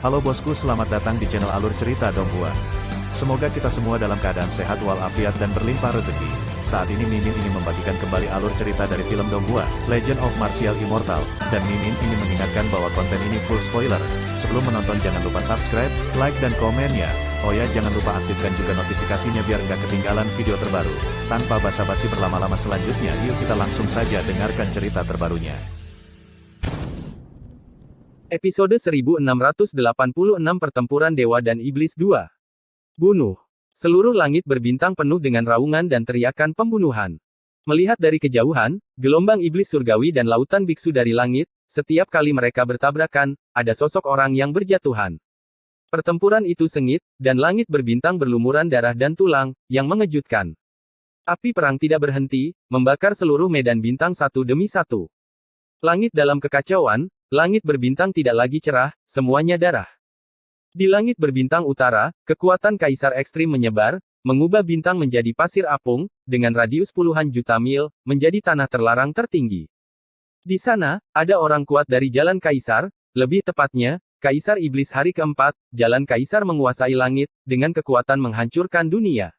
Halo bosku, selamat datang di channel Alur Cerita Donghua. Semoga kita semua dalam keadaan sehat walafiat dan berlimpah rezeki. Saat ini Mimin ingin membagikan kembali alur cerita dari film Donghua, Legend of Martial Immortal, dan Mimin ingin mengingatkan bahwa konten ini full spoiler. Sebelum menonton jangan lupa subscribe, like dan komen ya. Oh ya, jangan lupa aktifkan juga notifikasinya biar nggak ketinggalan video terbaru. Tanpa basa-basi berlama-lama selanjutnya, yuk kita langsung saja dengarkan cerita terbarunya. Episode 1686 Pertempuran Dewa dan Iblis 2. Bunuh. Seluruh langit berbintang penuh dengan raungan dan teriakan pembunuhan. Melihat dari kejauhan, gelombang iblis surgawi dan lautan biksu dari langit, setiap kali mereka bertabrakan, ada sosok orang yang berjatuhan. Pertempuran itu sengit, dan langit berbintang berlumuran darah dan tulang, yang mengejutkan. Api perang tidak berhenti, membakar seluruh medan bintang satu demi satu. Langit dalam kekacauan, langit berbintang tidak lagi cerah, semuanya darah. Di langit berbintang utara, kekuatan kaisar ekstrim menyebar, mengubah bintang menjadi pasir apung, dengan radius puluhan juta mil, menjadi tanah terlarang tertinggi. Di sana, ada orang kuat dari jalan kaisar, lebih tepatnya, kaisar iblis hari keempat, jalan kaisar menguasai langit, dengan kekuatan menghancurkan dunia.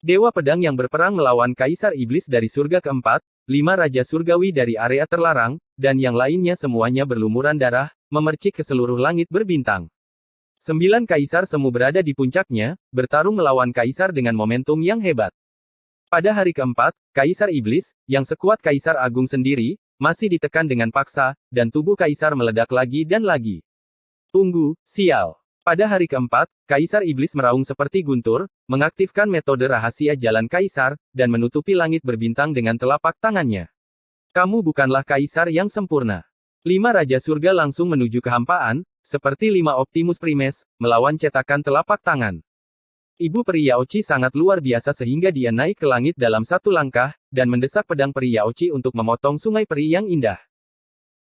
Dewa pedang yang berperang melawan kaisar iblis dari surga keempat, 5 raja surgawi dari area terlarang, dan yang lainnya semuanya berlumuran darah, memercik ke seluruh langit berbintang. 9 kaisar semu berada di puncaknya, bertarung melawan kaisar dengan momentum yang hebat. Pada hari keempat, kaisar iblis, yang sekuat kaisar agung sendiri, masih ditekan dengan paksa, dan tubuh kaisar meledak lagi dan lagi. Tunggu, sial. Pada hari keempat, kaisar iblis meraung seperti guntur, mengaktifkan metode rahasia jalan kaisar, dan menutupi langit berbintang dengan telapak tangannya. Kamu bukanlah kaisar yang sempurna. 5 raja surga langsung menuju kehampaan, seperti 5 Optimus Primes, melawan cetakan telapak tangan. Ibu peri Yaochi sangat luar biasa sehingga dia naik ke langit dalam satu langkah, dan mendesak pedang peri Yaochi untuk memotong sungai peri yang indah.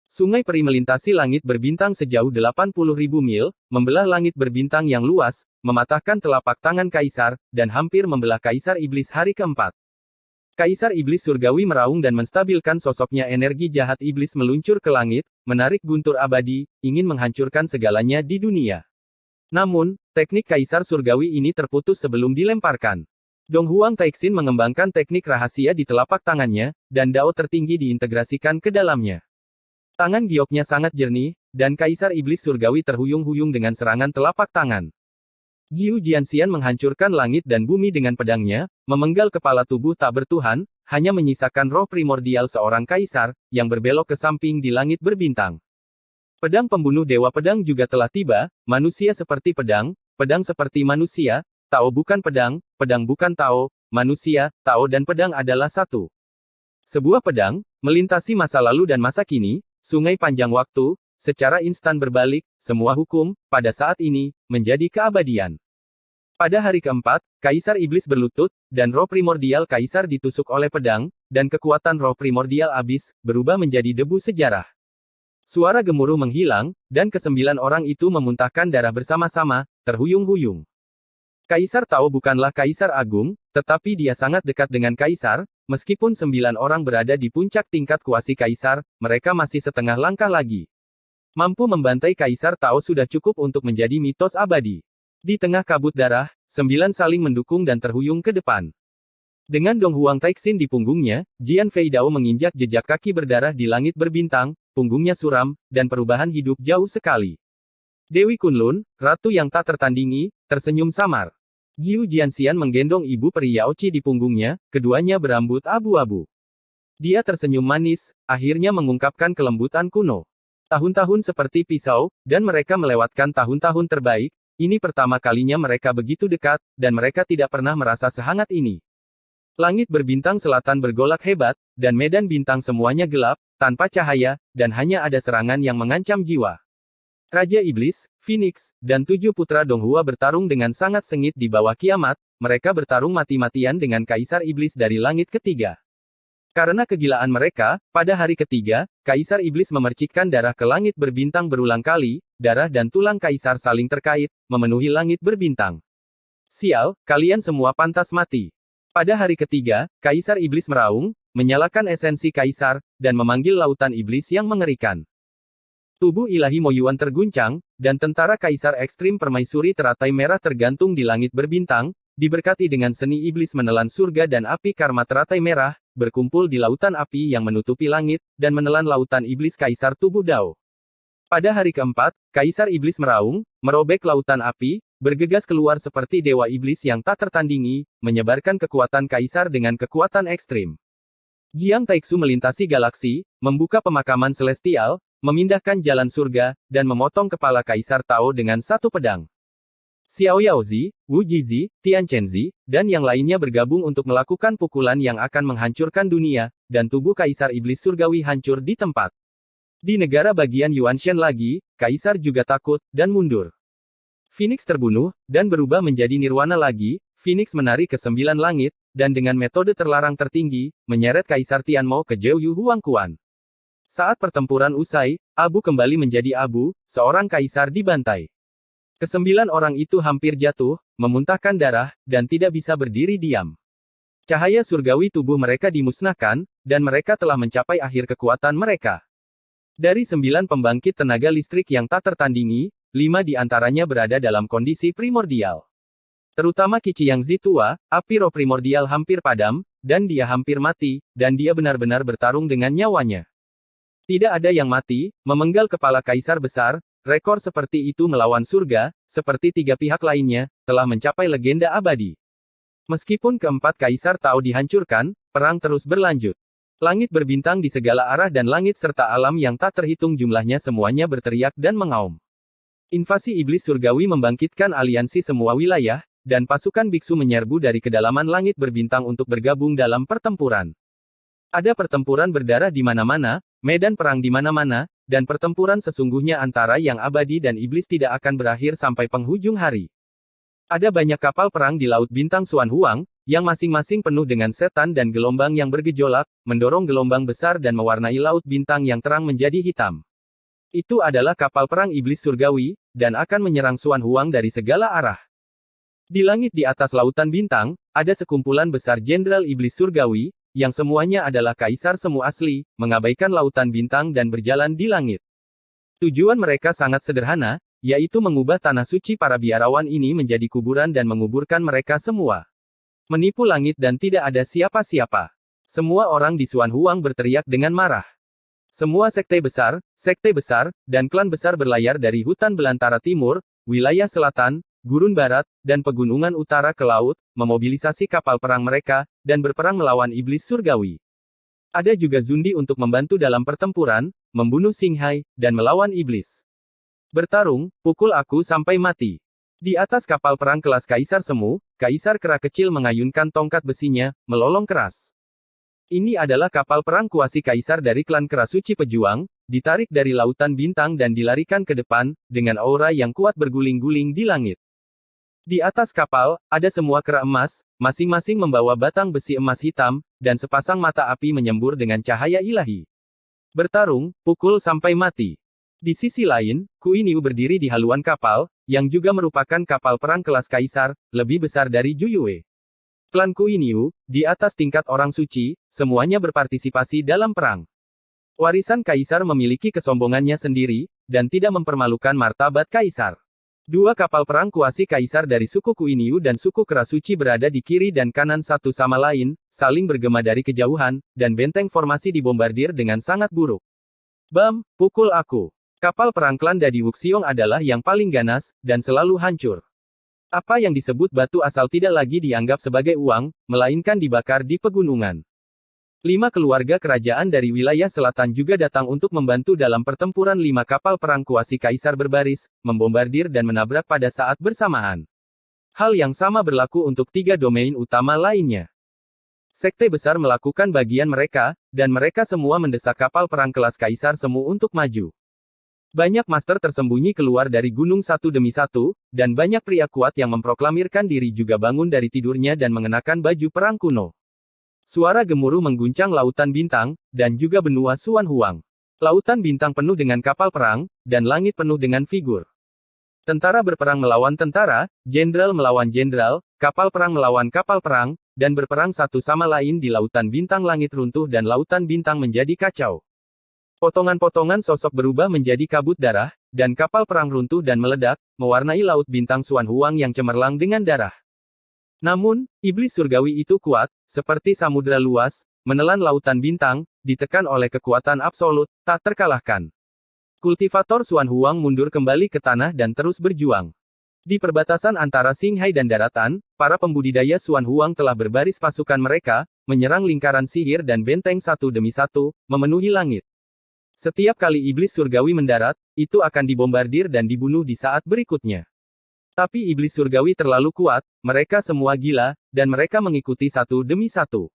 Sungai peri melintasi langit berbintang sejauh 80.000 mil, membelah langit berbintang yang luas, mematahkan telapak tangan kaisar, dan hampir membelah kaisar iblis hari keempat. Kaisar iblis surgawi meraung dan menstabilkan sosoknya. Energi jahat iblis meluncur ke langit, menarik guntur abadi, ingin menghancurkan segalanya di dunia. Namun, teknik kaisar surgawi ini terputus sebelum dilemparkan. Donghuang Taixin mengembangkan teknik rahasia di telapak tangannya, dan dao tertinggi diintegrasikan ke dalamnya. Tangan gioknya sangat jernih, dan kaisar iblis surgawi terhuyung-huyung dengan serangan telapak tangan. Giu Jianxian menghancurkan langit dan bumi dengan pedangnya, memenggal kepala tubuh tak bertuhan, hanya menyisakan roh primordial seorang kaisar, yang berbelok ke samping di langit berbintang. Pedang pembunuh dewa pedang juga telah tiba, manusia seperti pedang, pedang seperti manusia, Tao bukan pedang, pedang bukan Tao, manusia, Tao dan pedang adalah satu. Sebuah pedang, melintasi masa lalu dan masa kini, sungai panjang waktu, secara instan berbalik, semua hukum, pada saat ini, menjadi keabadian. Pada hari keempat, kaisar iblis berlutut, dan roh primordial kaisar ditusuk oleh pedang, dan kekuatan roh primordial abis, berubah menjadi debu sejarah. Suara gemuruh menghilang, dan ke-9 orang itu memuntahkan darah bersama-sama, terhuyung-huyung. Kaisar Tao bukanlah kaisar agung, tetapi dia sangat dekat dengan kaisar. Meskipun 9 orang berada di puncak tingkat kuasi kaisar, mereka masih setengah langkah lagi. Mampu membantai kaisar Tao sudah cukup untuk menjadi mitos abadi. Di tengah kabut darah, 9 saling mendukung dan terhuyung ke depan. Dengan Donghuang Taixin di punggungnya, Jian Fei Dao menginjak jejak kaki berdarah di langit berbintang, punggungnya suram, dan perubahan hidup jauh sekali. Dewi Kunlun, ratu yang tak tertandingi, tersenyum samar. Giu Jianxian menggendong ibu peri Yaochi di punggungnya, keduanya berambut abu-abu. Dia tersenyum manis, akhirnya mengungkapkan kelembutan kuno. Tahun-tahun seperti pisau, dan mereka melewatkan tahun-tahun terbaik, ini pertama kalinya mereka begitu dekat, dan mereka tidak pernah merasa sehangat ini. Langit berbintang selatan bergolak hebat, dan medan bintang semuanya gelap, tanpa cahaya, dan hanya ada serangan yang mengancam jiwa. Raja Iblis, Phoenix, dan 7 putra Donghua bertarung dengan sangat sengit di bawah kiamat, mereka bertarung mati-matian dengan kaisar iblis dari langit ketiga. Karena kegilaan mereka, pada hari ketiga, kaisar iblis memercikkan darah ke langit berbintang berulang kali, darah dan tulang kaisar saling terkait, memenuhi langit berbintang. Sial, kalian semua pantas mati. Pada hari ketiga, kaisar iblis meraung, menyalakan esensi kaisar, dan memanggil lautan iblis yang mengerikan. Tubuh ilahi Mo Yuan terguncang, dan tentara Kaisar Ekstrim Permaisuri teratai merah tergantung di langit berbintang, diberkati dengan seni iblis menelan surga dan api karma teratai merah, berkumpul di lautan api yang menutupi langit, dan menelan lautan iblis Kaisar Tubuh Dao. Pada hari keempat, Kaisar Iblis meraung, merobek lautan api, bergegas keluar seperti dewa iblis yang tak tertandingi, menyebarkan kekuatan Kaisar dengan kekuatan ekstrim. Jiang Taixu melintasi galaksi, membuka pemakaman celestial, memindahkan jalan surga, dan memotong kepala Kaisar Tao dengan satu pedang. Xiao Yaozi, Wu Jizi, Tian Chenzi, dan yang lainnya bergabung untuk melakukan pukulan yang akan menghancurkan dunia, dan tubuh Kaisar Iblis Surgawi hancur di tempat. Di negara bagian Yuanshan lagi, Kaisar juga takut, dan mundur. Phoenix terbunuh, dan berubah menjadi nirwana lagi. Phoenix menari ke 9 langit, dan dengan metode terlarang tertinggi, menyeret Kaisar Tianmo ke Zhou Huangquan. Saat pertempuran usai, abu kembali menjadi abu, seorang kaisar dibantai. Kesembilan orang itu hampir jatuh, memuntahkan darah, dan tidak bisa berdiri diam. Cahaya surgawi tubuh mereka dimusnahkan, dan mereka telah mencapai akhir kekuatan mereka. Dari 9 pembangkit tenaga listrik yang tak tertandingi, 5 di antaranya berada dalam kondisi primordial. Terutama Qi Qiangzi tua, api roh primordial hampir padam, dan dia hampir mati, dan dia benar-benar bertarung dengan nyawanya. Tidak ada yang mati, memenggal kepala kaisar besar, rekor seperti itu melawan surga, seperti 3 pihak lainnya, telah mencapai legenda abadi. Meskipun keempat kaisar Tao dihancurkan, perang terus berlanjut. Langit berbintang di segala arah dan langit serta alam yang tak terhitung jumlahnya semuanya berteriak dan mengaum. Invasi iblis surgawi membangkitkan aliansi semua wilayah, dan pasukan biksu menyerbu dari kedalaman langit berbintang untuk bergabung dalam pertempuran. Ada pertempuran berdarah di mana-mana, medan perang di mana-mana, dan pertempuran sesungguhnya antara yang abadi dan iblis tidak akan berakhir sampai penghujung hari. Ada banyak kapal perang di Laut Bintang Xuan Huang, yang masing-masing penuh dengan setan dan gelombang yang bergejolak, mendorong gelombang besar dan mewarnai Laut Bintang yang terang menjadi hitam. Itu adalah kapal perang iblis surgawi, dan akan menyerang Xuan Huang dari segala arah. Di langit di atas lautan bintang, ada sekumpulan besar jenderal iblis surgawi, yang semuanya adalah kaisar semu asli, mengabaikan lautan bintang dan berjalan di langit. Tujuan mereka sangat sederhana, yaitu mengubah tanah suci para biarawan ini menjadi kuburan dan menguburkan mereka semua. Menipu langit dan tidak ada siapa-siapa. Semua orang di Xuan Huang berteriak dengan marah. Semua sekte besar, dan klan besar berlayar dari hutan belantara timur, wilayah selatan, gurun barat, dan pegunungan utara ke laut, memobilisasi kapal perang mereka, dan berperang melawan iblis surgawi. Ada juga Zundi untuk membantu dalam pertempuran, membunuh Xinghai, dan melawan iblis. Bertarung, pukul aku sampai mati. Di atas kapal perang kelas Kaisar Semu, Kaisar Kera kecil mengayunkan tongkat besinya, melolong keras. Ini adalah kapal perang kuasi Kaisar dari klan Kera Suci Pejuang, ditarik dari lautan bintang dan dilarikan ke depan, dengan aura yang kuat berguling-guling di langit. Di atas kapal, ada semua kera emas, masing-masing membawa batang besi emas hitam, dan sepasang mata api menyembur dengan cahaya ilahi. Bertarung, pukul sampai mati. Di sisi lain, Kuiniu berdiri di haluan kapal, yang juga merupakan kapal perang kelas Kaisar, lebih besar dari Juyue. Klan Kuiniu, di atas tingkat orang suci, semuanya berpartisipasi dalam perang. Warisan Kaisar memiliki kesombongannya sendiri, dan tidak mempermalukan martabat Kaisar. 2 kapal perang kuasi Kaisar dari suku Kuiniu dan suku Kera Suci berada di kiri dan kanan satu sama lain, saling bergema dari kejauhan, dan benteng formasi dibombardir dengan sangat buruk. Bam, pukul aku. Kapal perang klan Dadi Wuxiong adalah yang paling ganas, dan selalu hancur. Apa yang disebut batu asal tidak lagi dianggap sebagai uang, melainkan dibakar di pegunungan. 5 keluarga kerajaan dari wilayah selatan juga datang untuk membantu dalam pertempuran. 5 kapal perang kuasi Kaisar berbaris, membombardir dan menabrak pada saat bersamaan. Hal yang sama berlaku untuk 3 domain utama lainnya. Sekte besar melakukan bagian mereka, dan mereka semua mendesak kapal perang kelas Kaisar Semu untuk maju. Banyak master tersembunyi keluar dari gunung satu demi satu, dan banyak pria kuat yang memproklamirkan diri juga bangun dari tidurnya dan mengenakan baju perang kuno. Suara gemuruh mengguncang lautan bintang, dan juga benua Xuan Huang. Lautan bintang penuh dengan kapal perang, dan langit penuh dengan figur. Tentara berperang melawan tentara, jenderal melawan jenderal, kapal perang melawan kapal perang, dan berperang satu sama lain di lautan bintang. Langit runtuh dan lautan bintang menjadi kacau. Potongan-potongan sosok berubah menjadi kabut darah, dan kapal perang runtuh dan meledak, mewarnai laut bintang Xuan Huang yang cemerlang dengan darah. Namun, iblis surgawi itu kuat, seperti samudera luas, menelan lautan bintang, ditekan oleh kekuatan absolut, tak terkalahkan. Kultivator Xuan Huang mundur kembali ke tanah dan terus berjuang. Di perbatasan antara Qinghai dan daratan, para pembudidaya Xuan Huang telah berbaris pasukan mereka, menyerang lingkaran sihir dan benteng satu demi satu, memenuhi langit. Setiap kali iblis surgawi mendarat, itu akan dibombardir dan dibunuh di saat berikutnya. Tapi iblis surgawi terlalu kuat, mereka semua gila, dan mereka mengikuti satu demi satu.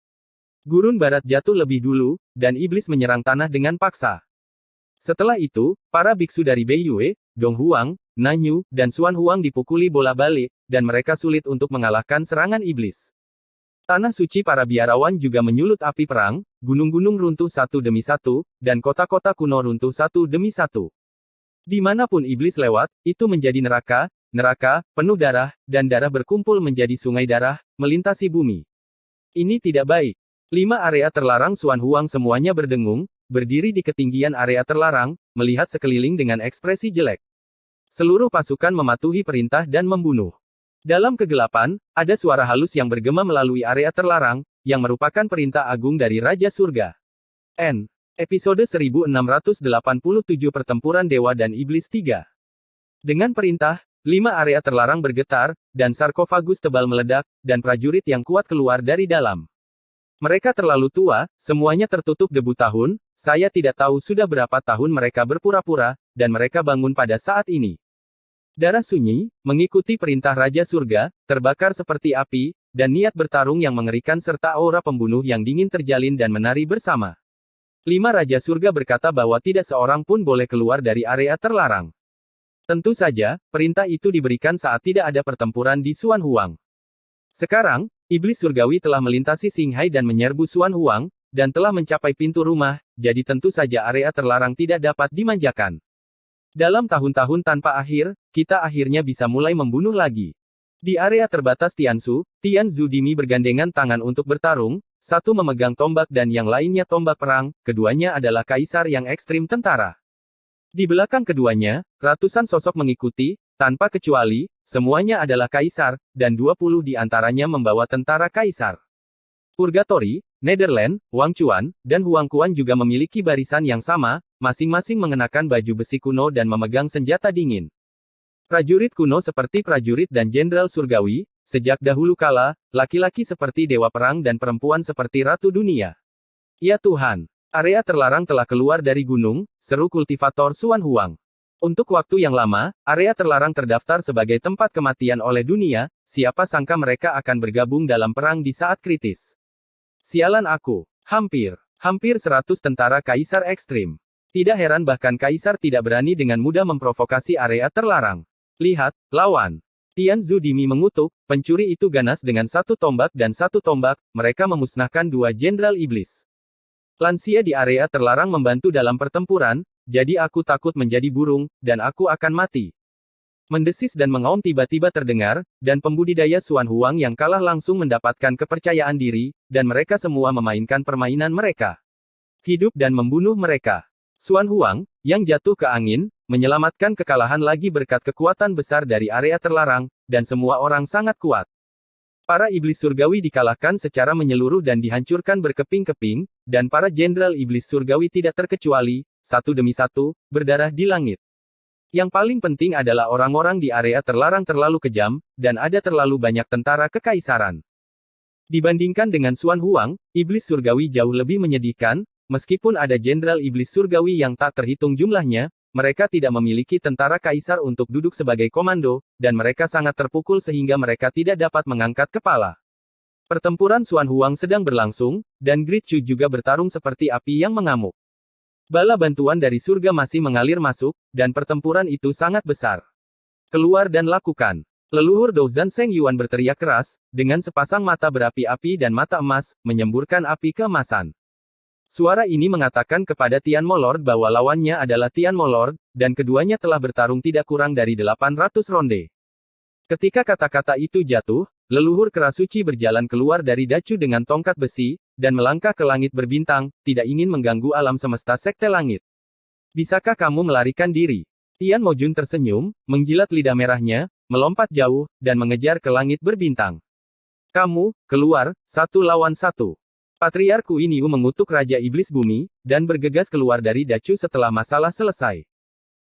Gurun barat jatuh lebih dulu, dan iblis menyerang tanah dengan paksa. Setelah itu, para biksu dari Beiyue, Dong Huang, Nanyu, dan Xuan Huang dipukuli bola balik, dan mereka sulit untuk mengalahkan serangan iblis. Tanah suci para biarawan juga menyulut api perang, gunung-gunung runtuh satu demi satu, dan kota-kota kuno runtuh satu demi satu. Dimanapun iblis lewat, itu menjadi neraka, neraka, penuh darah, dan darah berkumpul menjadi sungai darah, melintasi bumi. Ini tidak baik. 5 area terlarang Xuan Huang semuanya berdengung, berdiri di ketinggian area terlarang, melihat sekeliling dengan ekspresi jelek. Seluruh pasukan mematuhi perintah dan membunuh. Dalam kegelapan, ada suara halus yang bergema melalui area terlarang, yang merupakan perintah agung dari Raja Surga. N. Episode 1687 Pertempuran Dewa dan Iblis 3. Dengan perintah, 5 area terlarang bergetar, dan sarkofagus tebal meledak, dan prajurit yang kuat keluar dari dalam. Mereka terlalu tua, semuanya tertutup debu tahun, saya tidak tahu sudah berapa tahun mereka berpura-pura, dan mereka bangun pada saat ini. Darah sunyi, mengikuti perintah Raja Surga, terbakar seperti api, dan niat bertarung yang mengerikan serta aura pembunuh yang dingin terjalin dan menari bersama. 5 Raja Surga berkata bahwa tidak seorang pun boleh keluar dari area terlarang. Tentu saja, perintah itu diberikan saat tidak ada pertempuran di Xuan Huang. Sekarang, iblis surgawi telah melintasi Qinghai dan menyerbu Xuan Huang, dan telah mencapai pintu rumah, jadi tentu saja area terlarang tidak dapat dimanjakan. Dalam tahun-tahun tanpa akhir, kita akhirnya bisa mulai membunuh lagi. Di area terbatas Tianzu, Tianzu Dimi bergandengan tangan untuk bertarung, satu memegang tombak dan yang lainnya tombak perang, keduanya adalah kaisar yang ekstrim tentara. Di belakang keduanya, ratusan sosok mengikuti, tanpa kecuali, semuanya adalah kaisar, dan 20 di antaranya membawa tentara kaisar. Purgatory, Netherland, Wang Chuan, dan Huang Kuan juga memiliki barisan yang sama, masing-masing mengenakan baju besi kuno dan memegang senjata dingin. Prajurit kuno seperti prajurit dan jenderal surgawi, sejak dahulu kala, laki-laki seperti dewa perang dan perempuan seperti ratu dunia. Ya Tuhan, area terlarang telah keluar dari gunung, seru kultivator Xuan Huang. Untuk waktu yang lama, area terlarang terdaftar sebagai tempat kematian oleh dunia, siapa sangka mereka akan bergabung dalam perang di saat kritis. Sialan aku. Hampir 100 tentara kaisar ekstrim. Tidak heran bahkan kaisar tidak berani dengan mudah memprovokasi area terlarang. Lihat, lawan. Tianzu Dimi mengutuk, pencuri itu ganas dengan satu tombak dan satu tombak, mereka memusnahkan 2 jenderal iblis. Lansia di area terlarang membantu dalam pertempuran, jadi aku takut menjadi burung, dan aku akan mati. Mendesis dan mengaum tiba-tiba terdengar, dan pembudidaya Xuan Huang yang kalah langsung mendapatkan kepercayaan diri, dan mereka semua memainkan permainan mereka. Hidup dan membunuh mereka. Xuan Huang, yang jatuh ke angin, menyelamatkan kekalahan lagi berkat kekuatan besar dari area terlarang, dan semua orang sangat kuat. Para iblis surgawi dikalahkan secara menyeluruh dan dihancurkan berkeping-keping, dan para jenderal iblis surgawi tidak terkecuali, satu demi satu, berdarah di langit. Yang paling penting adalah orang-orang di area terlarang terlalu kejam, dan ada terlalu banyak tentara kekaisaran. Dibandingkan dengan Xuan Huang, iblis surgawi jauh lebih menyedihkan, meskipun ada jenderal iblis surgawi yang tak terhitung jumlahnya, mereka tidak memiliki tentara kaisar untuk duduk sebagai komando, dan mereka sangat terpukul sehingga mereka tidak dapat mengangkat kepala. Pertempuran Xuan Huang sedang berlangsung, dan Great Chu juga bertarung seperti api yang mengamuk. Bala bantuan dari surga masih mengalir masuk, dan pertempuran itu sangat besar. Keluar dan lakukan. Leluhur Douzan Seng Yuan berteriak keras, dengan sepasang mata berapi-api dan mata emas, menyemburkan api keemasan. Suara ini mengatakan kepada Tian Molord bahwa lawannya adalah Tian Molord, dan keduanya telah bertarung tidak kurang dari 800 ronde. Ketika kata-kata itu jatuh, leluhur kerasuci berjalan keluar dari dacu dengan tongkat besi, dan melangkah ke langit berbintang, tidak ingin mengganggu alam semesta sekte langit. Bisakah kamu melarikan diri? Tian Mojun tersenyum, menjilat lidah merahnya, melompat jauh, dan mengejar ke langit berbintang. Kamu, keluar, 1 lawan 1. Patriark Iniu mengutuk Raja Iblis Bumi, dan bergegas keluar dari Dacu setelah masalah selesai.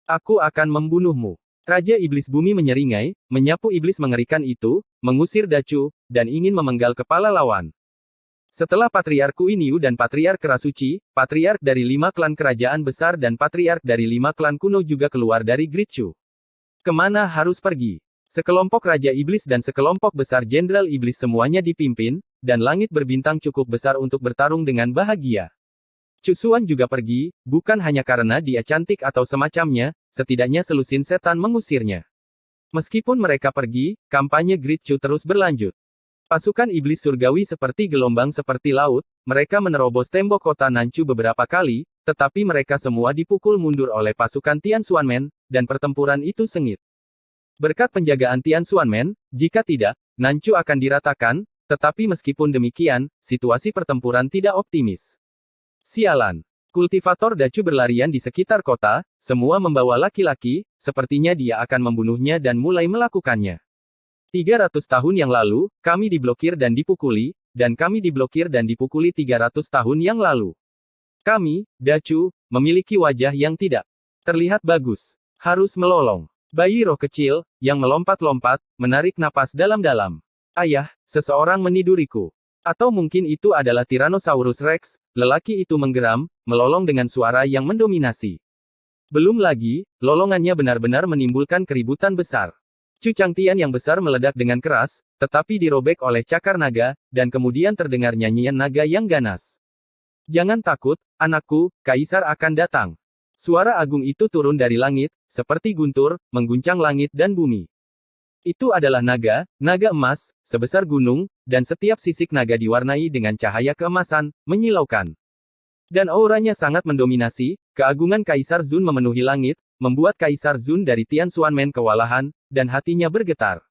Aku akan membunuhmu. Raja Iblis Bumi menyeringai, menyapu iblis mengerikan itu, mengusir Dacu, dan ingin memenggal kepala lawan. Setelah Patriark Iniu dan Patriark Kerasuci, Patriark dari 5 klan kerajaan besar dan Patriark dari 5 klan kuno juga keluar dari Great Chu. Kemana harus pergi? Sekelompok Raja Iblis dan sekelompok besar Jenderal Iblis semuanya dipimpin, dan langit berbintang cukup besar untuk bertarung dengan bahagia. Cusuan juga pergi, bukan hanya karena dia cantik atau semacamnya, setidaknya selusin setan mengusirnya. Meskipun mereka pergi, kampanye Great Chu terus berlanjut. Pasukan iblis surgawi seperti gelombang seperti laut, mereka menerobos tembok kota Nanchu beberapa kali, tetapi mereka semua dipukul mundur oleh pasukan Tian Xuanmen, dan pertempuran itu sengit. Berkat penjagaan Tian Xuanmen, jika tidak, Nanchu akan diratakan, tetapi meskipun demikian, situasi pertempuran tidak optimis. Sialan. Kultivator Dacu berlarian di sekitar kota, semua membawa laki-laki, sepertinya dia akan membunuhnya dan mulai melakukannya. 300 tahun yang lalu, kami diblokir dan dipukuli, dan kami diblokir dan dipukuli 300 tahun yang lalu. Kami, Dacu, memiliki wajah yang tidak terlihat bagus. Harus melolong. Bayi roh kecil, yang melompat-lompat, menarik napas dalam-dalam. Ayah, seseorang meniduriku. Atau mungkin itu adalah Tyrannosaurus Rex, lelaki itu menggeram, melolong dengan suara yang mendominasi. Belum lagi, lolongannya benar-benar menimbulkan keributan besar. Cu Changtian yang besar meledak dengan keras, tetapi dirobek oleh cakar naga, dan kemudian terdengar nyanyian naga yang ganas. Jangan takut, anakku, Kaisar akan datang. Suara agung itu turun dari langit, seperti guntur, mengguncang langit dan bumi. Itu adalah naga, naga emas, sebesar gunung, dan setiap sisik naga diwarnai dengan cahaya keemasan, menyilaukan. Dan auranya sangat mendominasi, keagungan Kaisar Zun memenuhi langit, membuat Kaisar Zun dari Tian Xuanmen kewalahan, dan hatinya bergetar.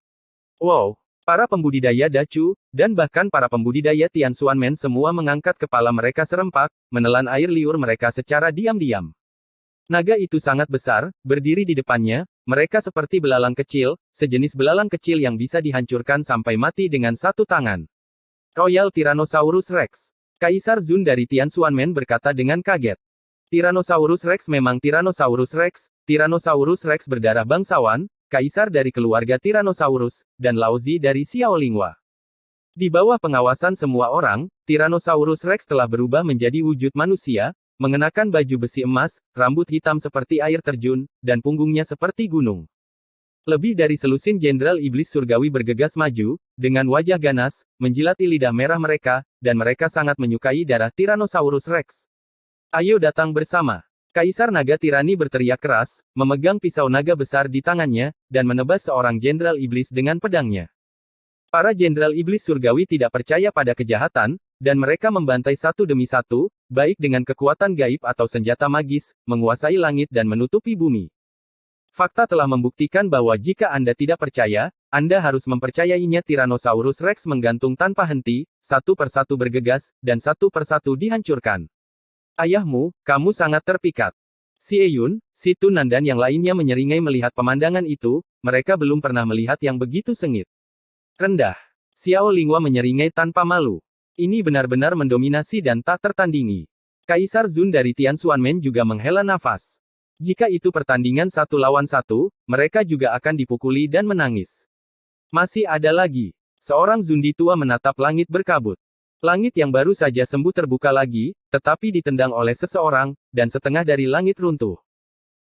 Wow! Para pembudidaya Dacu, dan bahkan para pembudidaya Tian Xuanmen semua mengangkat kepala mereka serempak, menelan air liur mereka secara diam-diam. Naga itu sangat besar, berdiri di depannya, mereka seperti belalang kecil, sejenis belalang kecil yang bisa dihancurkan sampai mati dengan satu tangan. Royal Tyrannosaurus Rex. Kaisar Zun dari Tian Xuanmen berkata dengan kaget. Tyrannosaurus Rex memang Tyrannosaurus Rex, Tyrannosaurus Rex berdarah bangsawan, Kaisar dari keluarga Tyrannosaurus, dan Laozi dari Xiao Lingua. Di bawah pengawasan semua orang, Tyrannosaurus Rex telah berubah menjadi wujud manusia, mengenakan baju besi emas, rambut hitam seperti air terjun, dan punggungnya seperti gunung. Lebih dari selusin Jenderal Iblis Surgawi bergegas maju, dengan wajah ganas, menjilati lidah merah mereka, dan mereka sangat menyukai darah Tyrannosaurus Rex. Ayo datang bersama. Kaisar Naga Tirani berteriak keras, memegang pisau naga besar di tangannya, dan menebas seorang Jenderal Iblis dengan pedangnya. Para Jenderal Iblis Surgawi tidak percaya pada kejahatan, dan mereka membantai satu demi satu, baik dengan kekuatan gaib atau senjata magis, menguasai langit dan menutupi bumi. Fakta telah membuktikan bahwa jika Anda tidak percaya, Anda harus mempercayainya. Tyrannosaurus Rex menggantung tanpa henti, satu persatu bergegas, dan satu persatu dihancurkan. Ayahmu, kamu sangat terpikat. Si Eyun, si Tunan dan yang lainnya menyeringai melihat pemandangan itu, mereka belum pernah melihat yang begitu sengit. Rendah. Xiao Lingua menyeringai tanpa malu. Ini benar-benar mendominasi dan tak tertandingi. Kaisar Zun dari Tian Xuanmen juga menghela nafas. Jika itu pertandingan 1 lawan 1, mereka juga akan dipukuli dan menangis. Masih ada lagi. Seorang Zundi tua menatap langit berkabut. Langit yang baru saja sembuh terbuka lagi, tetapi ditendang oleh seseorang, dan setengah dari langit runtuh.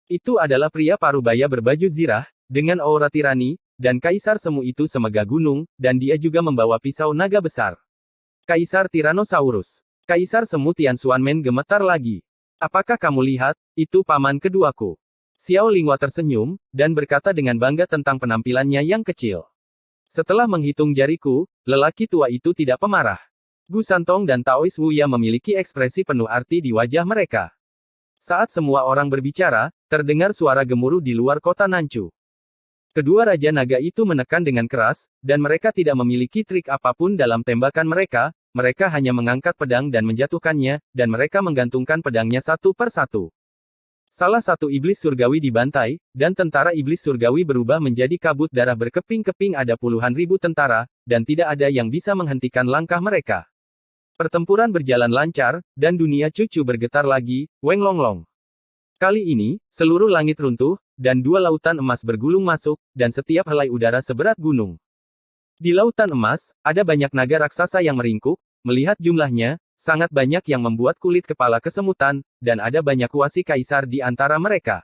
Itu adalah pria parubaya berbaju zirah, dengan aura tirani, dan Kaisar Semu itu semegah gunung, dan dia juga membawa pisau naga besar. Kaisar Tyrannosaurus. Kaisar Semu Tian Xuanmen gemetar lagi. Apakah kamu lihat, itu paman keduaku. Xiao Lingua tersenyum, dan berkata dengan bangga tentang penampilannya yang kecil. Setelah menghitung jariku, lelaki tua itu tidak pemarah. Gu Santong dan Taois Wuya memiliki ekspresi penuh arti di wajah mereka. Saat semua orang berbicara, terdengar suara gemuruh di luar kota Nanchu. Kedua Raja Naga itu menekan dengan keras, dan mereka tidak memiliki trik apapun dalam tembakan mereka hanya mengangkat pedang dan menjatuhkannya, dan mereka menggantungkan pedangnya satu per satu. Salah satu iblis surgawi dibantai, dan tentara iblis surgawi berubah menjadi kabut darah berkeping-keping. Ada puluhan ribu tentara, dan tidak ada yang bisa menghentikan langkah mereka. Pertempuran berjalan lancar, dan dunia cucu bergetar lagi. Weng Long Long. Kali ini, seluruh langit runtuh, dan dua lautan emas bergulung masuk, dan setiap helai udara seberat gunung. Di lautan emas, ada banyak naga raksasa yang meringkuk. Melihat jumlahnya, sangat banyak yang membuat kulit kepala kesemutan, dan ada banyak kuasi kaisar di antara mereka.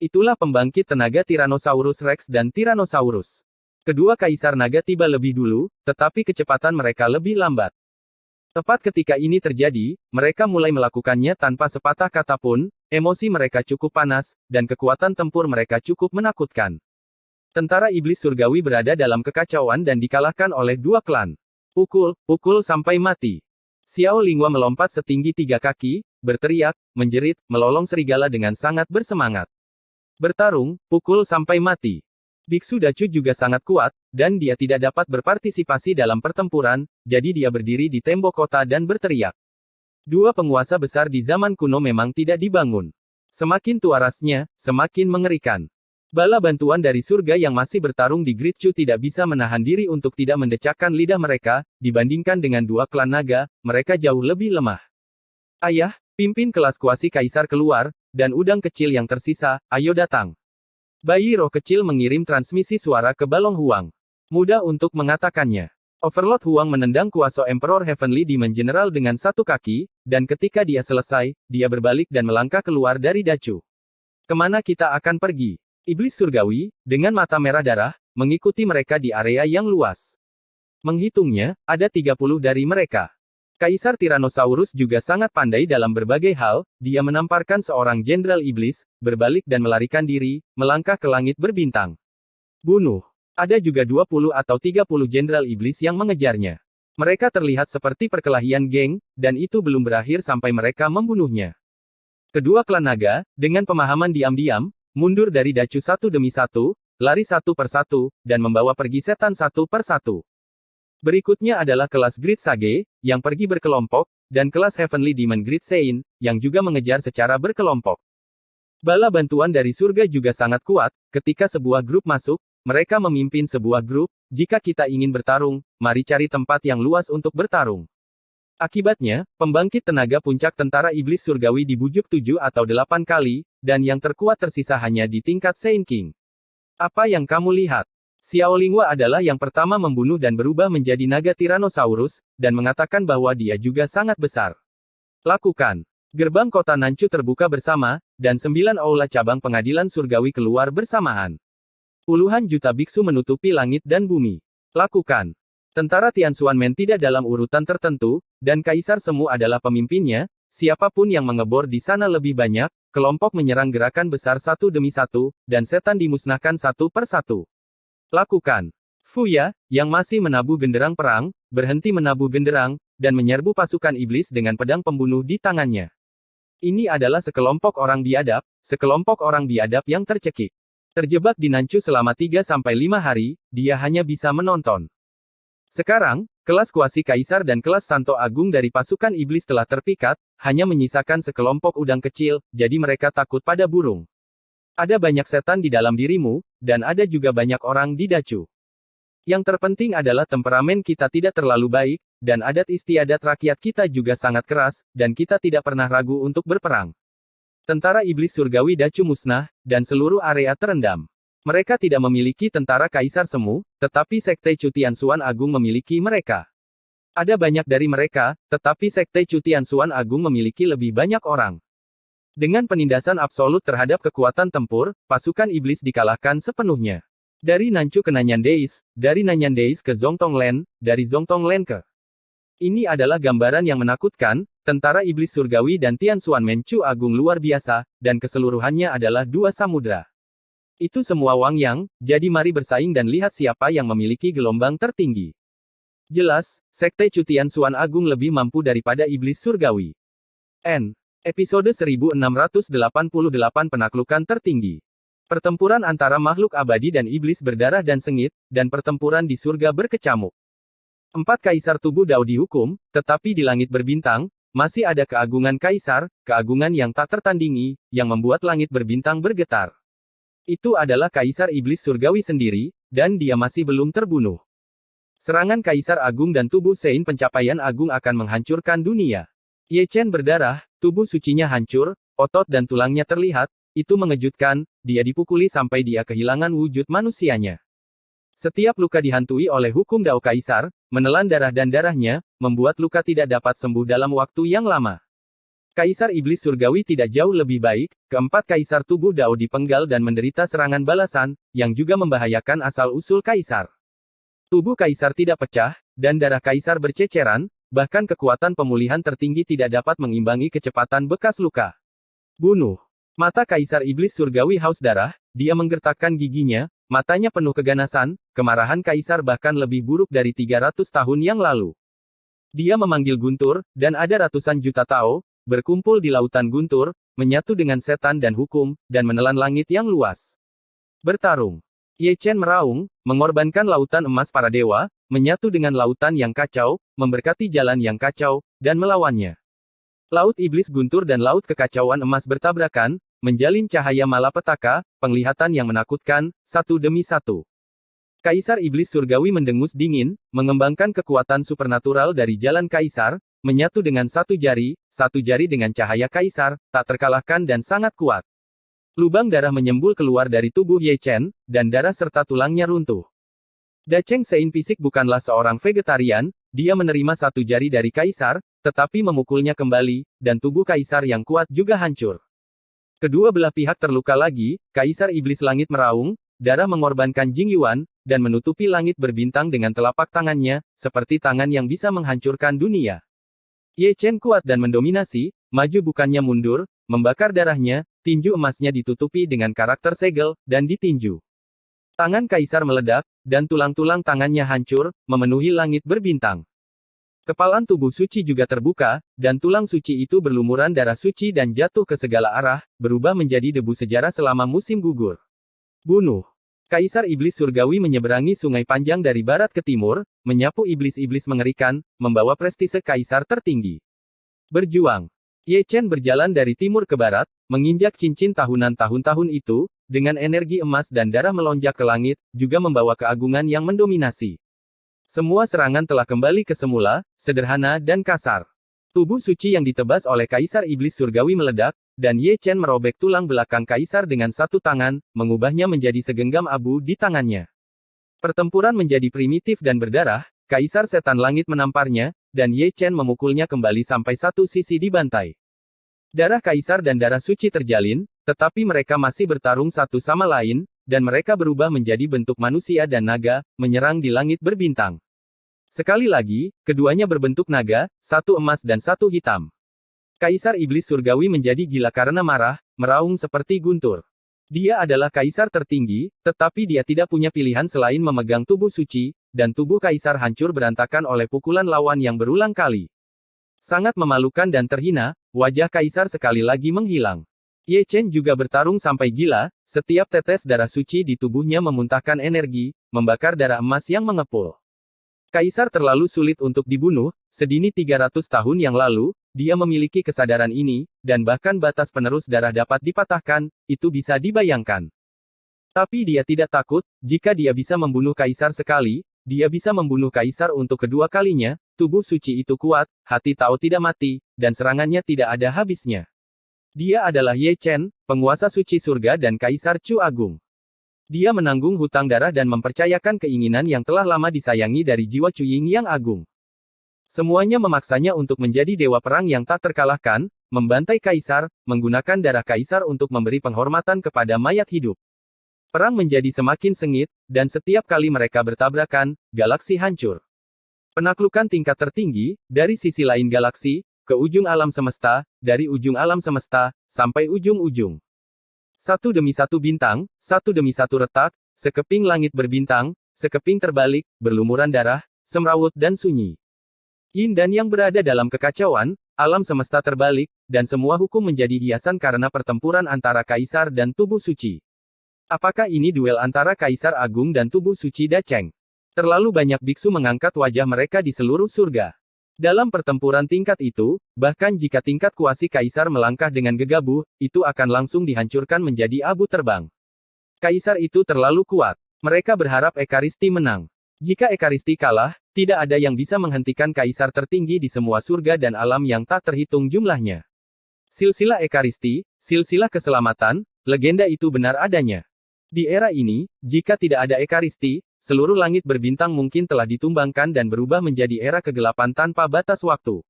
Itulah pembangkit tenaga Tyrannosaurus Rex dan Tyrannosaurus. Kedua kaisar naga tiba lebih dulu, tetapi kecepatan mereka lebih lambat. Tepat ketika ini terjadi, mereka mulai melakukannya tanpa sepatah kata pun. Emosi mereka cukup panas, dan kekuatan tempur mereka cukup menakutkan. Tentara iblis surgawi berada dalam kekacauan dan dikalahkan oleh dua klan. Pukul, pukul sampai mati. Xiao Lingua melompat setinggi 3 kaki, berteriak, menjerit, melolong serigala dengan sangat bersemangat. Bertarung, pukul sampai mati. Biksu Dacu juga sangat kuat, dan dia tidak dapat berpartisipasi dalam pertempuran, jadi dia berdiri di tembok kota dan berteriak. Dua penguasa besar di zaman kuno memang tidak dibangun. Semakin tua rasnya, semakin mengerikan. Bala bantuan dari surga yang masih bertarung di Great Chu tidak bisa menahan diri untuk tidak mendecakkan lidah mereka, dibandingkan dengan dua klan naga, mereka jauh lebih lemah. Ayah, pimpin kelas kuasi kaisar keluar, dan udang kecil yang tersisa, ayo datang. Bayi roh kecil mengirim transmisi suara ke Balong Huang. Mudah untuk mengatakannya. Overlord Huang menendang kuasa Emperor Heavenly Demon General dengan satu kaki, dan ketika dia selesai, dia berbalik dan melangkah keluar dari Dacu. Kemana kita akan pergi? Iblis surgawi, dengan mata merah darah, mengikuti mereka di area yang luas. Menghitungnya, ada 30 dari mereka. Kaisar Tyrannosaurus juga sangat pandai dalam berbagai hal, dia menamparkan seorang jenderal iblis, berbalik dan melarikan diri, melangkah ke langit berbintang. Bunuh. Ada juga 20 atau 30 jenderal iblis yang mengejarnya. Mereka terlihat seperti perkelahian geng, dan itu belum berakhir sampai mereka membunuhnya. Kedua klan naga, dengan pemahaman diam-diam, mundur dari Dacu satu demi satu, lari satu per satu, dan membawa pergi setan satu per satu. Berikutnya adalah kelas Great Sage, yang pergi berkelompok, dan kelas Heavenly Demon Great Sein, yang juga mengejar secara berkelompok. Bala bantuan dari surga juga sangat kuat, ketika sebuah grup masuk, mereka memimpin sebuah grup. Jika kita ingin bertarung, mari cari tempat yang luas untuk bertarung. Akibatnya, pembangkit tenaga puncak tentara iblis surgawi dibujuk 7 atau 8 kali, dan yang terkuat tersisa hanya di tingkat Saint King. Apa yang kamu lihat? Xiao Lingua adalah yang pertama membunuh dan berubah menjadi naga Tyrannosaurus, dan mengatakan bahwa dia juga sangat besar. Lakukan. Gerbang kota Nanchu terbuka bersama, dan 9 aula cabang pengadilan surgawi keluar bersamaan. Puluhan juta biksu menutupi langit dan bumi. Lakukan. Tentara Tianxuanmen tidak dalam urutan tertentu, dan Kaisar Semu adalah pemimpinnya. Siapapun yang mengebor di sana lebih banyak, kelompok menyerang gerakan besar satu demi satu, dan setan dimusnahkan satu per satu. Lakukan. Fuya, yang masih menabuh genderang perang, berhenti menabuh genderang, dan menyerbu pasukan iblis dengan pedang pembunuh di tangannya. Ini adalah sekelompok orang biadab yang tercekik. Terjebak di Nanchu selama 3-5 hari, dia hanya bisa menonton. Sekarang, kelas kuasi kaisar dan kelas santo agung dari pasukan iblis telah terpikat, hanya menyisakan sekelompok udang kecil, jadi mereka takut pada burung. Ada banyak setan di dalam dirimu, dan ada juga banyak orang di Dacu. Yang terpenting adalah temperamen kita tidak terlalu baik, dan adat istiadat rakyat kita juga sangat keras, dan kita tidak pernah ragu untuk berperang. Tentara iblis surgawi Dacu musnah, dan seluruh area terendam. Mereka tidak memiliki tentara kaisar semu, tetapi Sekte Chu Tianxuan Agung memiliki mereka. Ada banyak dari mereka, tetapi Sekte Chu Tianxuan Agung memiliki lebih banyak orang. Dengan penindasan absolut terhadap kekuatan tempur, pasukan iblis dikalahkan sepenuhnya. Dari Nanchu ke Nanyan Deis, dari Nanyan Deis ke Zongtonglen, dari Zongtonglen ke... Ini adalah gambaran yang menakutkan, tentara iblis surgawi dan Tianxuanmen Chu Agung luar biasa, dan keseluruhannya adalah dua samudra. Itu semua Wang Yang, jadi mari bersaing dan lihat siapa yang memiliki gelombang tertinggi. Jelas, Sekte Chu Tianxuan Agung lebih mampu daripada iblis surgawi. Episode 1688 Penaklukan Tertinggi. Pertempuran antara makhluk abadi dan iblis berdarah dan sengit, dan pertempuran di surga berkecamuk. 4 kaisar tubuh Dao dihukum, tetapi di langit berbintang, masih ada keagungan kaisar, keagungan yang tak tertandingi, yang membuat langit berbintang bergetar. Itu adalah Kaisar Iblis Surgawi sendiri, dan dia masih belum terbunuh. Serangan Kaisar Agung dan tubuh Sein Pencapaian Agung akan menghancurkan dunia. Ye Chen berdarah, tubuh sucinya hancur, otot dan tulangnya terlihat, itu mengejutkan, dia dipukuli sampai dia kehilangan wujud manusianya. Setiap luka dihantui oleh hukum Dao Kaisar, menelan darah dan darahnya, membuat luka tidak dapat sembuh dalam waktu yang lama. Kaisar Iblis Surgawi tidak jauh lebih baik, keempat Kaisar tubuh Dao dipenggal dan menderita serangan balasan, yang juga membahayakan asal-usul Kaisar. Tubuh Kaisar tidak pecah, dan darah Kaisar berceceran, bahkan kekuatan pemulihan tertinggi tidak dapat mengimbangi kecepatan bekas luka. Bunuh. Mata Kaisar Iblis Surgawi haus darah, dia menggertakkan giginya, matanya penuh keganasan, kemarahan Kaisar bahkan lebih buruk dari 300 tahun yang lalu. Dia memanggil Guntur, dan ada ratusan juta Tao, berkumpul di lautan Guntur, menyatu dengan setan dan hukum, dan menelan langit yang luas. Bertarung. Ye Chen meraung, mengorbankan lautan emas para dewa, menyatu dengan lautan yang kacau, memberkati jalan yang kacau, dan melawannya. Laut Iblis Guntur dan Laut Kekacauan Emas bertabrakan, menjalin cahaya malapetaka, penglihatan yang menakutkan, satu demi satu. Kaisar Iblis Surgawi mendengus dingin, mengembangkan kekuatan supernatural dari jalan Kaisar, menyatu dengan satu jari dengan cahaya Kaisar, tak terkalahkan dan sangat kuat. Lubang darah menyembul keluar dari tubuh Ye Chen, dan darah serta tulangnya runtuh. Dacheng Sein fisik bukanlah seorang vegetarian, dia menerima satu jari dari Kaisar, tetapi memukulnya kembali, dan tubuh Kaisar yang kuat juga hancur. Kedua belah pihak terluka lagi, Kaisar Iblis Langit meraung, darah mengorbankan Jing Yuan, dan menutupi langit berbintang dengan telapak tangannya, seperti tangan yang bisa menghancurkan dunia. Ye Chen kuat dan mendominasi, maju bukannya mundur, membakar darahnya, tinju emasnya ditutupi dengan karakter segel, dan ditinju. Tangan Kaisar meledak, dan tulang-tulang tangannya hancur, memenuhi langit berbintang. Kepalan tubuh suci juga terbuka, dan tulang suci itu berlumuran darah suci dan jatuh ke segala arah, berubah menjadi debu sejarah selama musim gugur. Bunuh. Kaisar Iblis Surgawi menyeberangi sungai panjang dari barat ke timur, menyapu iblis-iblis mengerikan, membawa prestise Kaisar tertinggi. Berjuang. Ye Chen berjalan dari timur ke barat, menginjak cincin tahunan tahun-tahun itu, dengan energi emas dan darah melonjak ke langit, juga membawa keagungan yang mendominasi. Semua serangan telah kembali ke semula, sederhana dan kasar. Tubuh suci yang ditebas oleh Kaisar Iblis Surgawi meledak, dan Ye Chen merobek tulang belakang Kaisar dengan satu tangan, mengubahnya menjadi segenggam abu di tangannya. Pertempuran menjadi primitif dan berdarah, Kaisar Setan Langit menamparnya, dan Ye Chen memukulnya kembali sampai satu sisi dibantai. Darah Kaisar dan darah suci terjalin, tetapi mereka masih bertarung satu sama lain, dan mereka berubah menjadi bentuk manusia dan naga, menyerang di langit berbintang. Sekali lagi, keduanya berbentuk naga, satu emas dan satu hitam. Kaisar Iblis Surgawi menjadi gila karena marah, meraung seperti guntur. Dia adalah Kaisar tertinggi, tetapi dia tidak punya pilihan selain memegang tubuh suci, dan tubuh Kaisar hancur berantakan oleh pukulan lawan yang berulang kali. Sangat memalukan dan terhina, wajah Kaisar sekali lagi menghilang. Ye Chen juga bertarung sampai gila, setiap tetes darah suci di tubuhnya memuntahkan energi, membakar darah emas yang mengepul. Kaisar terlalu sulit untuk dibunuh, sedini 300 tahun yang lalu, dia memiliki kesadaran ini, dan bahkan batas penerus darah dapat dipatahkan, itu bisa dibayangkan. Tapi dia tidak takut, jika dia bisa membunuh Kaisar sekali, dia bisa membunuh Kaisar untuk kedua kalinya, tubuh suci itu kuat, hati Tao tidak mati, dan serangannya tidak ada habisnya. Dia adalah Ye Chen, penguasa suci surga dan Kaisar Chu Agung. Dia menanggung hutang darah dan mempercayakan keinginan yang telah lama disayangi dari jiwa Chu Ying yang agung. Semuanya memaksanya untuk menjadi dewa perang yang tak terkalahkan, membantai Kaisar, menggunakan darah Kaisar untuk memberi penghormatan kepada mayat hidup. Perang menjadi semakin sengit, dan setiap kali mereka bertabrakan, galaksi hancur. Penaklukan tingkat tertinggi, dari sisi lain galaksi, ke ujung alam semesta, dari ujung alam semesta, sampai ujung-ujung. Satu demi satu bintang, satu demi satu retak, sekeping langit berbintang, sekeping terbalik, berlumuran darah, semrawut dan sunyi. Yin dan yang berada dalam kekacauan, alam semesta terbalik, dan semua hukum menjadi hiasan karena pertempuran antara Kaisar dan tubuh suci. Apakah ini duel antara Kaisar Agung dan tubuh suci Dacheng? Terlalu banyak biksu mengangkat wajah mereka di seluruh surga. Dalam pertempuran tingkat itu, bahkan jika tingkat kuasi kaisar melangkah dengan gegabah, itu akan langsung dihancurkan menjadi abu terbang. Kaisar itu terlalu kuat. Mereka berharap Ekaristi menang. Jika Ekaristi kalah, tidak ada yang bisa menghentikan kaisar tertinggi di semua surga dan alam yang tak terhitung jumlahnya. Silsilah Ekaristi, silsilah keselamatan, legenda itu benar adanya. Di era ini, jika tidak ada Ekaristi, seluruh langit berbintang mungkin telah ditumbangkan dan berubah menjadi era kegelapan tanpa batas waktu.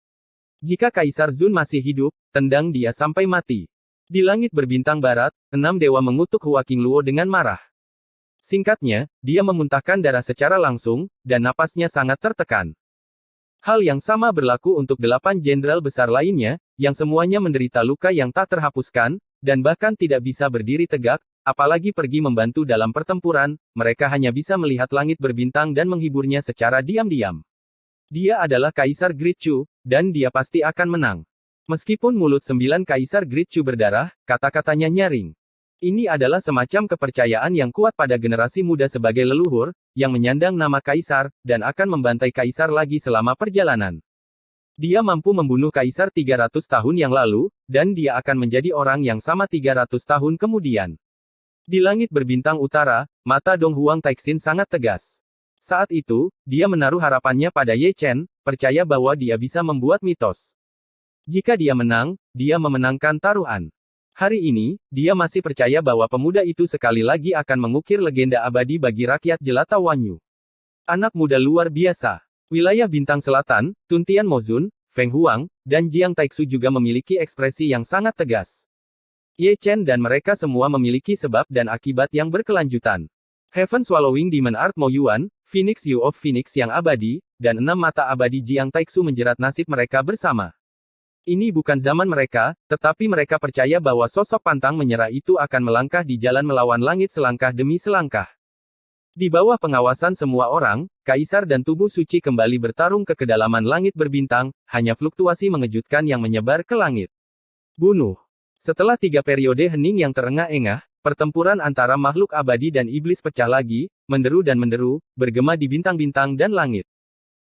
Jika Kaisar Zun masih hidup, tendang dia sampai mati. Di langit berbintang barat, 6 dewa mengutuk Hua Qingluo dengan marah. Singkatnya, dia memuntahkan darah secara langsung, dan napasnya sangat tertekan. Hal yang sama berlaku untuk 8 jenderal besar lainnya, yang semuanya menderita luka yang tak terhapuskan, dan bahkan tidak bisa berdiri tegak, apalagi pergi membantu dalam pertempuran, mereka hanya bisa melihat langit berbintang dan menghiburnya secara diam-diam. Dia adalah Kaisar Great Chu, dan dia pasti akan menang. Meskipun mulut 9 Kaisar Great Chu berdarah, kata-katanya nyaring. Ini adalah semacam kepercayaan yang kuat pada generasi muda sebagai leluhur, yang menyandang nama Kaisar, dan akan membantai Kaisar lagi selama perjalanan. Dia mampu membunuh Kaisar 300 tahun yang lalu, dan dia akan menjadi orang yang sama 300 tahun kemudian. Di langit berbintang utara, mata Dong Huang Taixin sangat tegas. Saat itu, dia menaruh harapannya pada Ye Chen, percaya bahwa dia bisa membuat mitos. Jika dia menang, dia memenangkan taruhan. Hari ini, dia masih percaya bahwa pemuda itu sekali lagi akan mengukir legenda abadi bagi rakyat jelata Wanyu. Anak muda luar biasa. Wilayah Bintang Selatan, Tuntian Mozun, Feng Huang, dan Jiang Taixu juga memiliki ekspresi yang sangat tegas. Ye Chen dan mereka semua memiliki sebab dan akibat yang berkelanjutan. Heaven Swallowing Demon Art Mo Yuan, Phoenix You of Phoenix yang abadi, dan 6 mata abadi Jiang Taixu menjerat nasib mereka bersama. Ini bukan zaman mereka, tetapi mereka percaya bahwa sosok pantang menyerah itu akan melangkah di jalan melawan langit selangkah demi selangkah. Di bawah pengawasan semua orang, Kaisar dan tubuh suci kembali bertarung ke kedalaman langit berbintang, hanya fluktuasi mengejutkan yang menyebar ke langit. Bunuh. Setelah 3 periode hening yang terengah-engah, pertempuran antara makhluk abadi dan iblis pecah lagi, menderu dan menderu, bergema di bintang-bintang dan langit.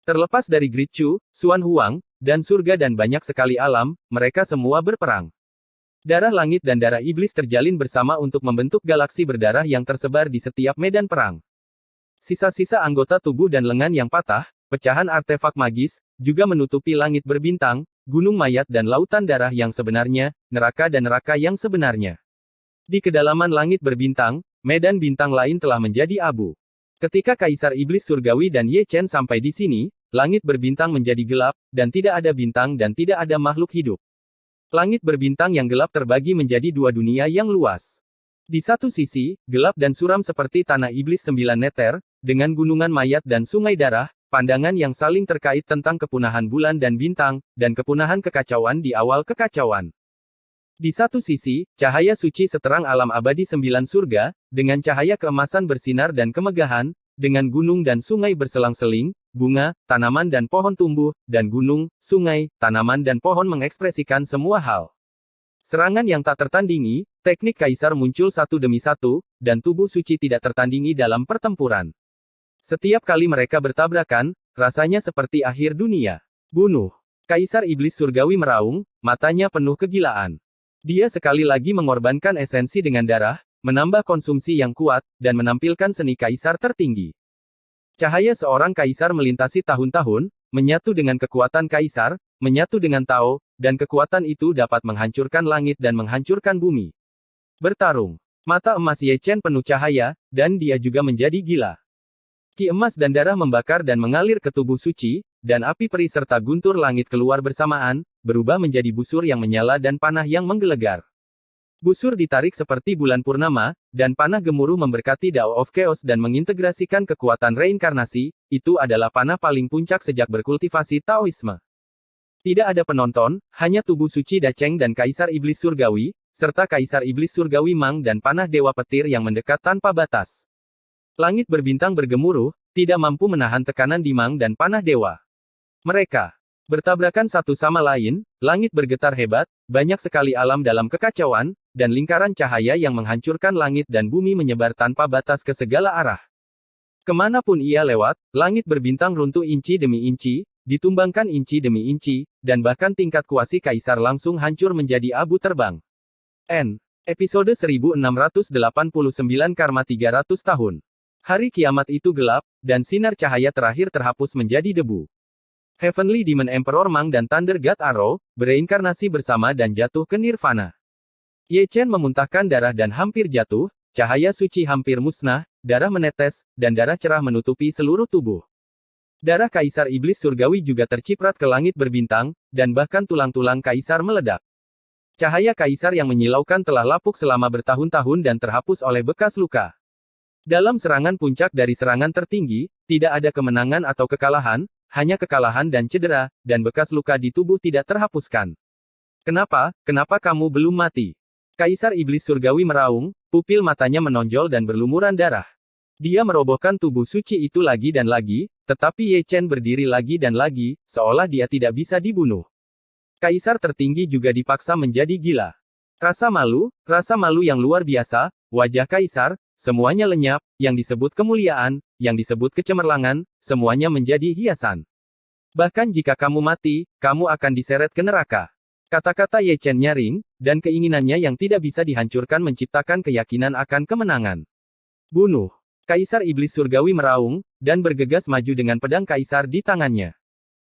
Terlepas dari Great Chu, Xuan Huang, dan surga dan banyak sekali alam, mereka semua berperang. Darah langit dan darah iblis terjalin bersama untuk membentuk galaksi berdarah yang tersebar di setiap medan perang. Sisa-sisa anggota tubuh dan lengan yang patah, pecahan artefak magis, juga menutupi langit berbintang, gunung mayat dan lautan darah yang sebenarnya, neraka dan neraka yang sebenarnya. Di kedalaman langit berbintang, medan bintang lain telah menjadi abu. Ketika Kaisar Iblis Surgawi dan Ye Chen sampai di sini, langit berbintang menjadi gelap, dan tidak ada bintang dan tidak ada makhluk hidup. Langit berbintang yang gelap terbagi menjadi 2 dunia yang luas. Di satu sisi, gelap dan suram seperti tanah iblis 9 meter, dengan gunungan mayat dan sungai darah, pandangan yang saling terkait tentang kepunahan bulan dan bintang, dan kepunahan kekacauan di awal kekacauan. Di satu sisi, cahaya suci seterang alam abadi 9 surga, dengan cahaya keemasan bersinar dan kemegahan, dengan gunung dan sungai berselang-seling, bunga, tanaman dan pohon tumbuh, dan gunung, sungai, tanaman dan pohon mengekspresikan semua hal. Serangan yang tak tertandingi, teknik kaisar muncul satu demi satu, dan tubuh suci tidak tertandingi dalam pertempuran. Setiap kali mereka bertabrakan, rasanya seperti akhir dunia. Bunuh. Kaisar Iblis Surgawi meraung, matanya penuh kegilaan. Dia sekali lagi mengorbankan esensi dengan darah, menambah konsumsi yang kuat, dan menampilkan seni kaisar tertinggi. Cahaya seorang kaisar melintasi tahun-tahun, menyatu dengan kekuatan kaisar, menyatu dengan Tao, dan kekuatan itu dapat menghancurkan langit dan menghancurkan bumi. Bertarung. Mata emas Ye Chen penuh cahaya, dan dia juga menjadi gila. Ki emas dan darah membakar dan mengalir ke tubuh suci, dan api peri serta guntur langit keluar bersamaan, berubah menjadi busur yang menyala dan panah yang menggelegar. Busur ditarik seperti bulan purnama, dan panah gemuruh memberkati Dao of Chaos dan mengintegrasikan kekuatan reinkarnasi, itu adalah panah paling puncak sejak berkultivasi Taoisme. Tidak ada penonton, hanya tubuh suci Dacheng dan Kaisar Iblis Surgawi, serta Kaisar Iblis Surgawi Mang dan panah Dewa Petir yang mendekat tanpa batas. Langit berbintang bergemuruh, tidak mampu menahan tekanan di Mang dan panah Dewa. Mereka bertabrakan satu sama lain, langit bergetar hebat, banyak sekali alam dalam kekacauan, dan lingkaran cahaya yang menghancurkan langit dan bumi menyebar tanpa batas ke segala arah. Kemanapun ia lewat, langit berbintang runtuh inci demi inci, ditumbangkan inci demi inci, dan bahkan tingkat kuasi kaisar langsung hancur menjadi abu terbang. Episode 1689 Karma 300 tahun. Hari kiamat itu gelap, dan sinar cahaya terakhir terhapus menjadi debu. Heavenly Demon Emperor Mang dan Thunder God Arrow, bereinkarnasi bersama dan jatuh ke Nirvana. Ye Chen memuntahkan darah dan hampir jatuh, cahaya suci hampir musnah, darah menetes, dan darah cerah menutupi seluruh tubuh. Darah Kaisar Iblis Surgawi juga terciprat ke langit berbintang, dan bahkan tulang-tulang Kaisar meledak. Cahaya Kaisar yang menyilaukan telah lapuk selama bertahun-tahun dan terhapus oleh bekas luka. Dalam serangan puncak dari serangan tertinggi, tidak ada kemenangan atau kekalahan, hanya kekalahan dan cedera, dan bekas luka di tubuh tidak terhapuskan. Kenapa kamu belum mati? Kaisar Iblis Surgawi meraung, pupil matanya menonjol dan berlumuran darah. Dia merobohkan tubuh suci itu lagi dan lagi, tetapi Ye Chen berdiri lagi dan lagi, seolah dia tidak bisa dibunuh. Kaisar tertinggi juga dipaksa menjadi gila. Rasa malu yang luar biasa, wajah Kaisar, semuanya lenyap, yang disebut kemuliaan, yang disebut kecemerlangan, semuanya menjadi hiasan. Bahkan jika kamu mati, kamu akan diseret ke neraka. Kata-kata Ye Chen nyaring, dan keinginannya yang tidak bisa dihancurkan menciptakan keyakinan akan kemenangan. Bunuh. Kaisar Iblis Surgawi meraung, dan bergegas maju dengan pedang Kaisar di tangannya.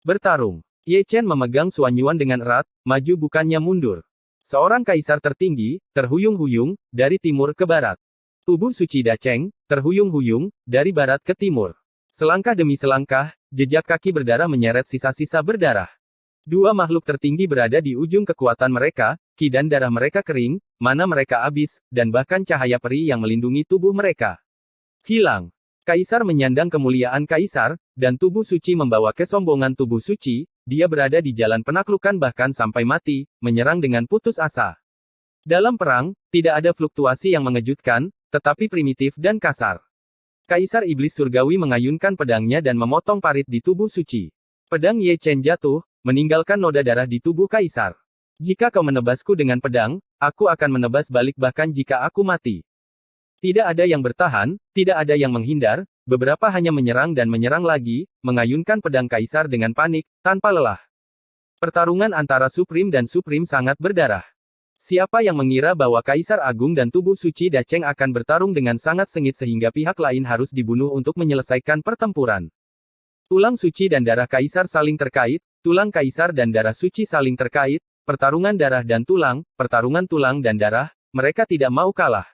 Bertarung. Ye Chen memegang Suanyuan dengan erat, maju bukannya mundur. Seorang Kaisar tertinggi, terhuyung-huyung, dari timur ke barat. Tubuh suci Dacheng, terhuyung-huyung, dari barat ke timur. Selangkah demi selangkah, jejak kaki berdarah menyeret sisa-sisa berdarah. Dua makhluk tertinggi berada di ujung kekuatan mereka, ki dan darah mereka kering, mana mereka habis, dan bahkan cahaya peri yang melindungi tubuh mereka hilang. Kaisar menyandang kemuliaan Kaisar, dan tubuh suci membawa kesombongan tubuh suci, dia berada di jalan penaklukan bahkan sampai mati, menyerang dengan putus asa. Dalam perang, tidak ada fluktuasi yang mengejutkan, tetapi primitif dan kasar. Kaisar Iblis Surgawi mengayunkan pedangnya dan memotong parit di tubuh suci. Pedang Ye Chen jatuh, meninggalkan noda darah di tubuh Kaisar. Jika kau menebasku dengan pedang, aku akan menebas balik bahkan jika aku mati. Tidak ada yang bertahan, tidak ada yang menghindar, beberapa hanya menyerang dan menyerang lagi, mengayunkan pedang Kaisar dengan panik, tanpa lelah. Pertarungan antara Supreme dan Supreme sangat berdarah. Siapa yang mengira bahwa Kaisar Agung dan tubuh suci Dacheng akan bertarung dengan sangat sengit sehingga pihak lain harus dibunuh untuk menyelesaikan pertempuran. Tulang suci dan darah Kaisar saling terkait, tulang Kaisar dan darah suci saling terkait, pertarungan darah dan tulang, pertarungan tulang dan darah, mereka tidak mau kalah.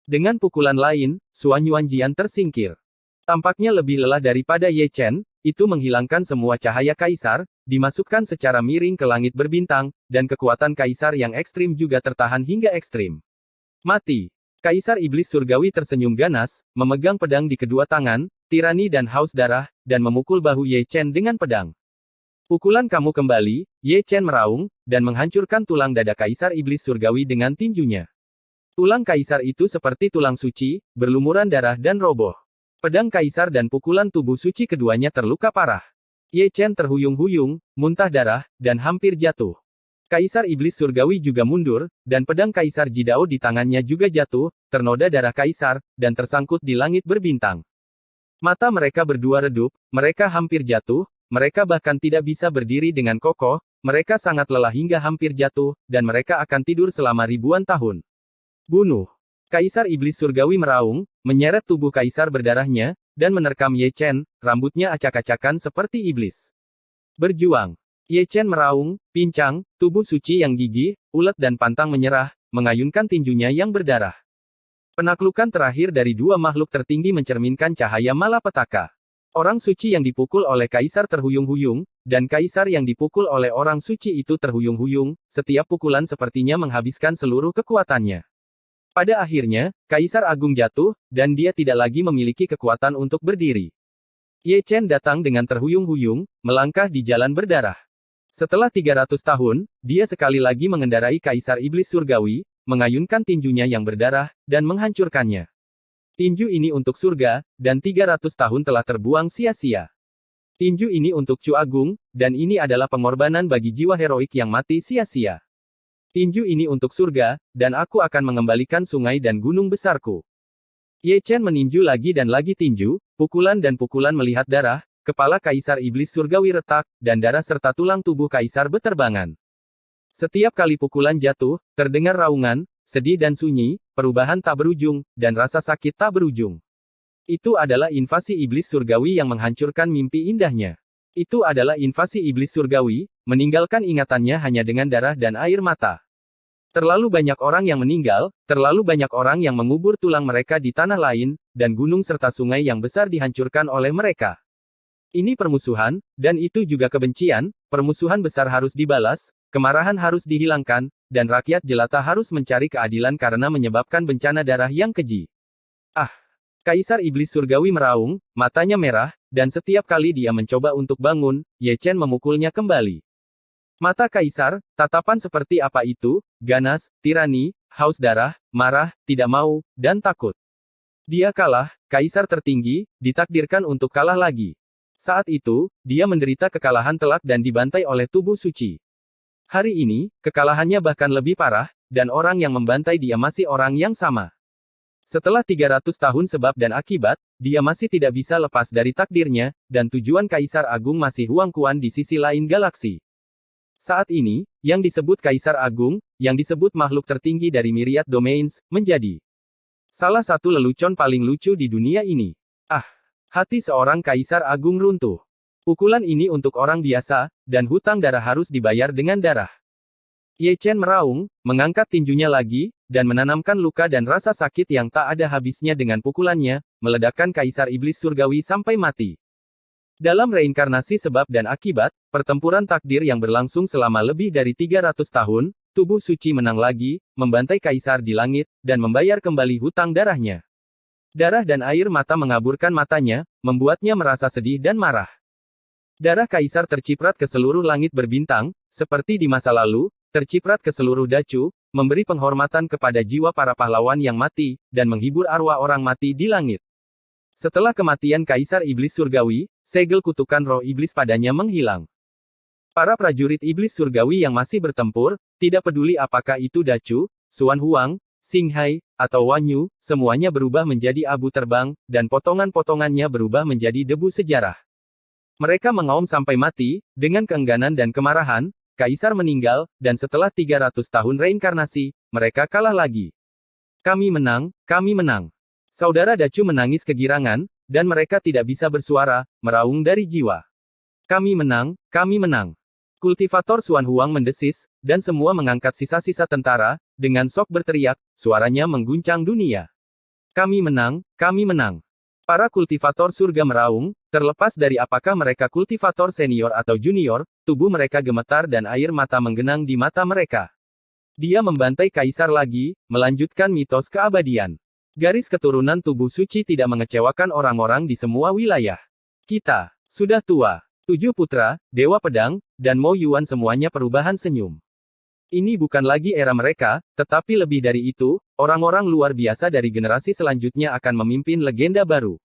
Dengan pukulan lain, Suanyuan Jian tersingkir. Tampaknya lebih lelah daripada Ye Chen, itu menghilangkan semua cahaya Kaisar, dimasukkan secara miring ke langit berbintang, dan kekuatan Kaisar yang ekstrim juga tertahan hingga ekstrim. Mati. Kaisar Iblis Surgawi tersenyum ganas, memegang pedang di kedua tangan, tirani dan haus darah, dan memukul bahu Ye Chen dengan pedang. Pukulan kamu kembali, Ye Chen meraung, dan menghancurkan tulang dada Kaisar Iblis Surgawi dengan tinjunya. Tulang Kaisar itu seperti tulang suci, berlumuran darah dan roboh. Pedang Kaisar dan pukulan tubuh suci keduanya terluka parah. Ye Chen terhuyung-huyung, muntah darah, dan hampir jatuh. Kaisar Iblis Surgawi juga mundur, dan pedang Kaisar Jidao di tangannya juga jatuh, ternoda darah Kaisar, dan tersangkut di langit berbintang. Mata mereka berdua redup, mereka hampir jatuh, mereka bahkan tidak bisa berdiri dengan kokoh, mereka sangat lelah hingga hampir jatuh, dan mereka akan tidur selama ribuan tahun. Bunuh. Kaisar Iblis Surgawi meraung, menyeret tubuh Kaisar berdarahnya, dan menerkam Ye Chen, rambutnya acak-acakan seperti iblis. Berjuang. Ye Chen meraung, pincang, tubuh suci yang gigih, ulet dan pantang menyerah, mengayunkan tinjunya yang berdarah. Penaklukan terakhir dari dua makhluk tertinggi mencerminkan cahaya malapetaka. Orang suci yang dipukul oleh Kaisar terhuyung-huyung, dan Kaisar yang dipukul oleh orang suci itu terhuyung-huyung, setiap pukulan sepertinya menghabiskan seluruh kekuatannya. Pada akhirnya, Kaisar Agung jatuh, dan dia tidak lagi memiliki kekuatan untuk berdiri. Ye Chen datang dengan terhuyung-huyung, melangkah di jalan berdarah. Setelah 300 tahun, dia sekali lagi mengendarai Kaisar Iblis Surgawi, mengayunkan tinjunya yang berdarah, dan menghancurkannya. Tinju ini untuk surga, dan 300 tahun telah terbuang sia-sia. Tinju ini untuk Chu Agung, dan ini adalah pengorbanan bagi jiwa heroik yang mati sia-sia. Tinju ini untuk surga, dan aku akan mengembalikan sungai dan gunung besarku. Ye Chen meninju lagi dan lagi tinju, pukulan dan pukulan melihat darah, kepala Kaisar Iblis Surgawi retak, dan darah serta tulang tubuh Kaisar beterbangan. Setiap kali pukulan jatuh, terdengar raungan, sedih dan sunyi, perubahan tak berujung, dan rasa sakit tak berujung. Itu adalah invasi iblis surgawi yang menghancurkan mimpi indahnya. Itu adalah invasi iblis surgawi, meninggalkan ingatannya hanya dengan darah dan air mata. Terlalu banyak orang yang meninggal, terlalu banyak orang yang mengubur tulang mereka di tanah lain, dan gunung serta sungai yang besar dihancurkan oleh mereka. Ini permusuhan, dan itu juga kebencian, permusuhan besar harus dibalas, kemarahan harus dihilangkan, dan rakyat jelata harus mencari keadilan karena menyebabkan bencana darah yang keji. Ah! Kaisar Iblis Surgawi meraung, matanya merah, dan setiap kali dia mencoba untuk bangun, Ye Chen memukulnya kembali. Mata Kaisar, tatapan seperti apa itu, ganas, tirani, haus darah, marah, tidak mau, dan takut. Dia kalah, Kaisar tertinggi, ditakdirkan untuk kalah lagi. Saat itu, dia menderita kekalahan telak dan dibantai oleh tubuh suci. Hari ini, kekalahannya bahkan lebih parah, dan orang yang membantai dia masih orang yang sama. Setelah 300 tahun sebab dan akibat, dia masih tidak bisa lepas dari takdirnya, dan tujuan Kaisar Agung masih Huang Quan di sisi lain galaksi. Saat ini, yang disebut Kaisar Agung, yang disebut makhluk tertinggi dari Myriad Domains, menjadi salah satu lelucon paling lucu di dunia ini. Ah! Hati seorang Kaisar Agung runtuh. Pukulan ini untuk orang biasa, dan hutang darah harus dibayar dengan darah. Ye Chen meraung, mengangkat tinjunya lagi, dan menanamkan luka dan rasa sakit yang tak ada habisnya dengan pukulannya, meledakkan Kaisar Iblis Surgawi sampai mati. Dalam reinkarnasi sebab dan akibat, pertempuran takdir yang berlangsung selama lebih dari 300 tahun, tubuh suci menang lagi, membantai Kaisar di langit, dan membayar kembali hutang darahnya. Darah dan air mata mengaburkan matanya, membuatnya merasa sedih dan marah. Darah Kaisar terciprat ke seluruh langit berbintang, seperti di masa lalu, terciprat ke seluruh dacu, memberi penghormatan kepada jiwa para pahlawan yang mati, dan menghibur arwah orang mati di langit. Setelah kematian Kaisar Iblis Surgawi, segel kutukan roh iblis padanya menghilang. Para prajurit iblis surgawi yang masih bertempur, tidak peduli apakah itu Dacu, Xuan Huang, Xinghai, atau Wan Yu, semuanya berubah menjadi abu terbang, dan potongan-potongannya berubah menjadi debu sejarah. Mereka mengaum sampai mati, dengan keengganan dan kemarahan, Kaisar meninggal, dan setelah 300 tahun reinkarnasi, mereka kalah lagi. Kami menang, kami menang. Saudara Dacu menangis kegirangan, dan mereka tidak bisa bersuara, meraung dari jiwa. Kami menang, kami menang. Kultivator Xuan Huang mendesis, dan semua mengangkat sisa-sisa tentara, dengan sok berteriak, suaranya mengguncang dunia. Kami menang, kami menang. Para kultivator surga meraung, terlepas dari apakah mereka kultivator senior atau junior, tubuh mereka gemetar dan air mata menggenang di mata mereka. Dia membantai Kaisar lagi, melanjutkan mitos keabadian. Garis keturunan tubuh suci tidak mengecewakan orang-orang di semua wilayah. Kita sudah tua. 7 putra, Dewa Pedang, dan Mo Yuan semuanya perubahan senyum. Ini bukan lagi era mereka, tetapi lebih dari itu, orang-orang luar biasa dari generasi selanjutnya akan memimpin legenda baru.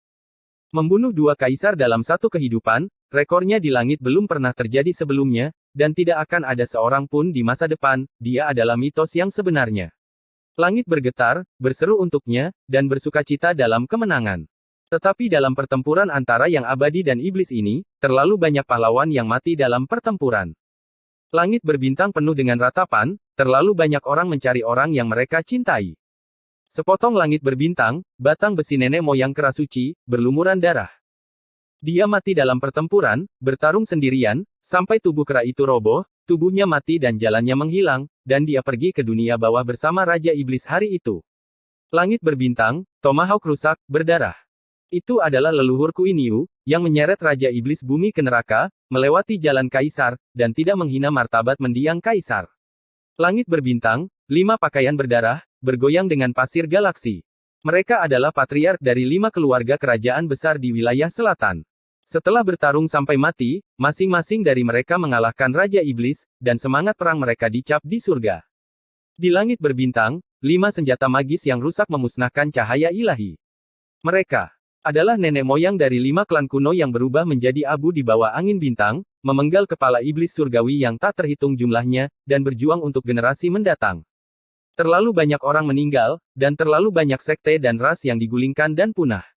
Membunuh 2 kaisar dalam satu kehidupan, rekornya di langit belum pernah terjadi sebelumnya, dan tidak akan ada seorang pun di masa depan, dia adalah mitos yang sebenarnya. Langit bergetar, berseru untuknya, dan bersukacita dalam kemenangan. Tetapi dalam pertempuran antara yang abadi dan iblis ini, terlalu banyak pahlawan yang mati dalam pertempuran. Langit berbintang penuh dengan ratapan, terlalu banyak orang mencari orang yang mereka cintai. Sepotong langit berbintang, batang besi nenek moyang kera suci, berlumuran darah. Dia mati dalam pertempuran, bertarung sendirian, sampai tubuh kera itu roboh, tubuhnya mati dan jalannya menghilang, dan dia pergi ke dunia bawah bersama Raja Iblis hari itu. Langit berbintang, tomahawk rusak, berdarah. Itu adalah leluhur Queen Yu, yang menyeret Raja Iblis bumi ke neraka, melewati jalan Kaisar, dan tidak menghina martabat mendiang Kaisar. Langit berbintang, 5 pakaian berdarah, bergoyang dengan pasir galaksi. Mereka adalah patriark dari 5 keluarga kerajaan besar di wilayah selatan. Setelah bertarung sampai mati, masing-masing dari mereka mengalahkan Raja Iblis, dan semangat perang mereka dicap di surga. Di langit berbintang, 5 senjata magis yang rusak memusnahkan cahaya ilahi. Mereka adalah nenek moyang dari 5 klan kuno yang berubah menjadi abu di bawah angin bintang, memenggal kepala iblis surgawi yang tak terhitung jumlahnya, dan berjuang untuk generasi mendatang. Terlalu banyak orang meninggal, dan terlalu banyak sekte dan ras yang digulingkan dan punah.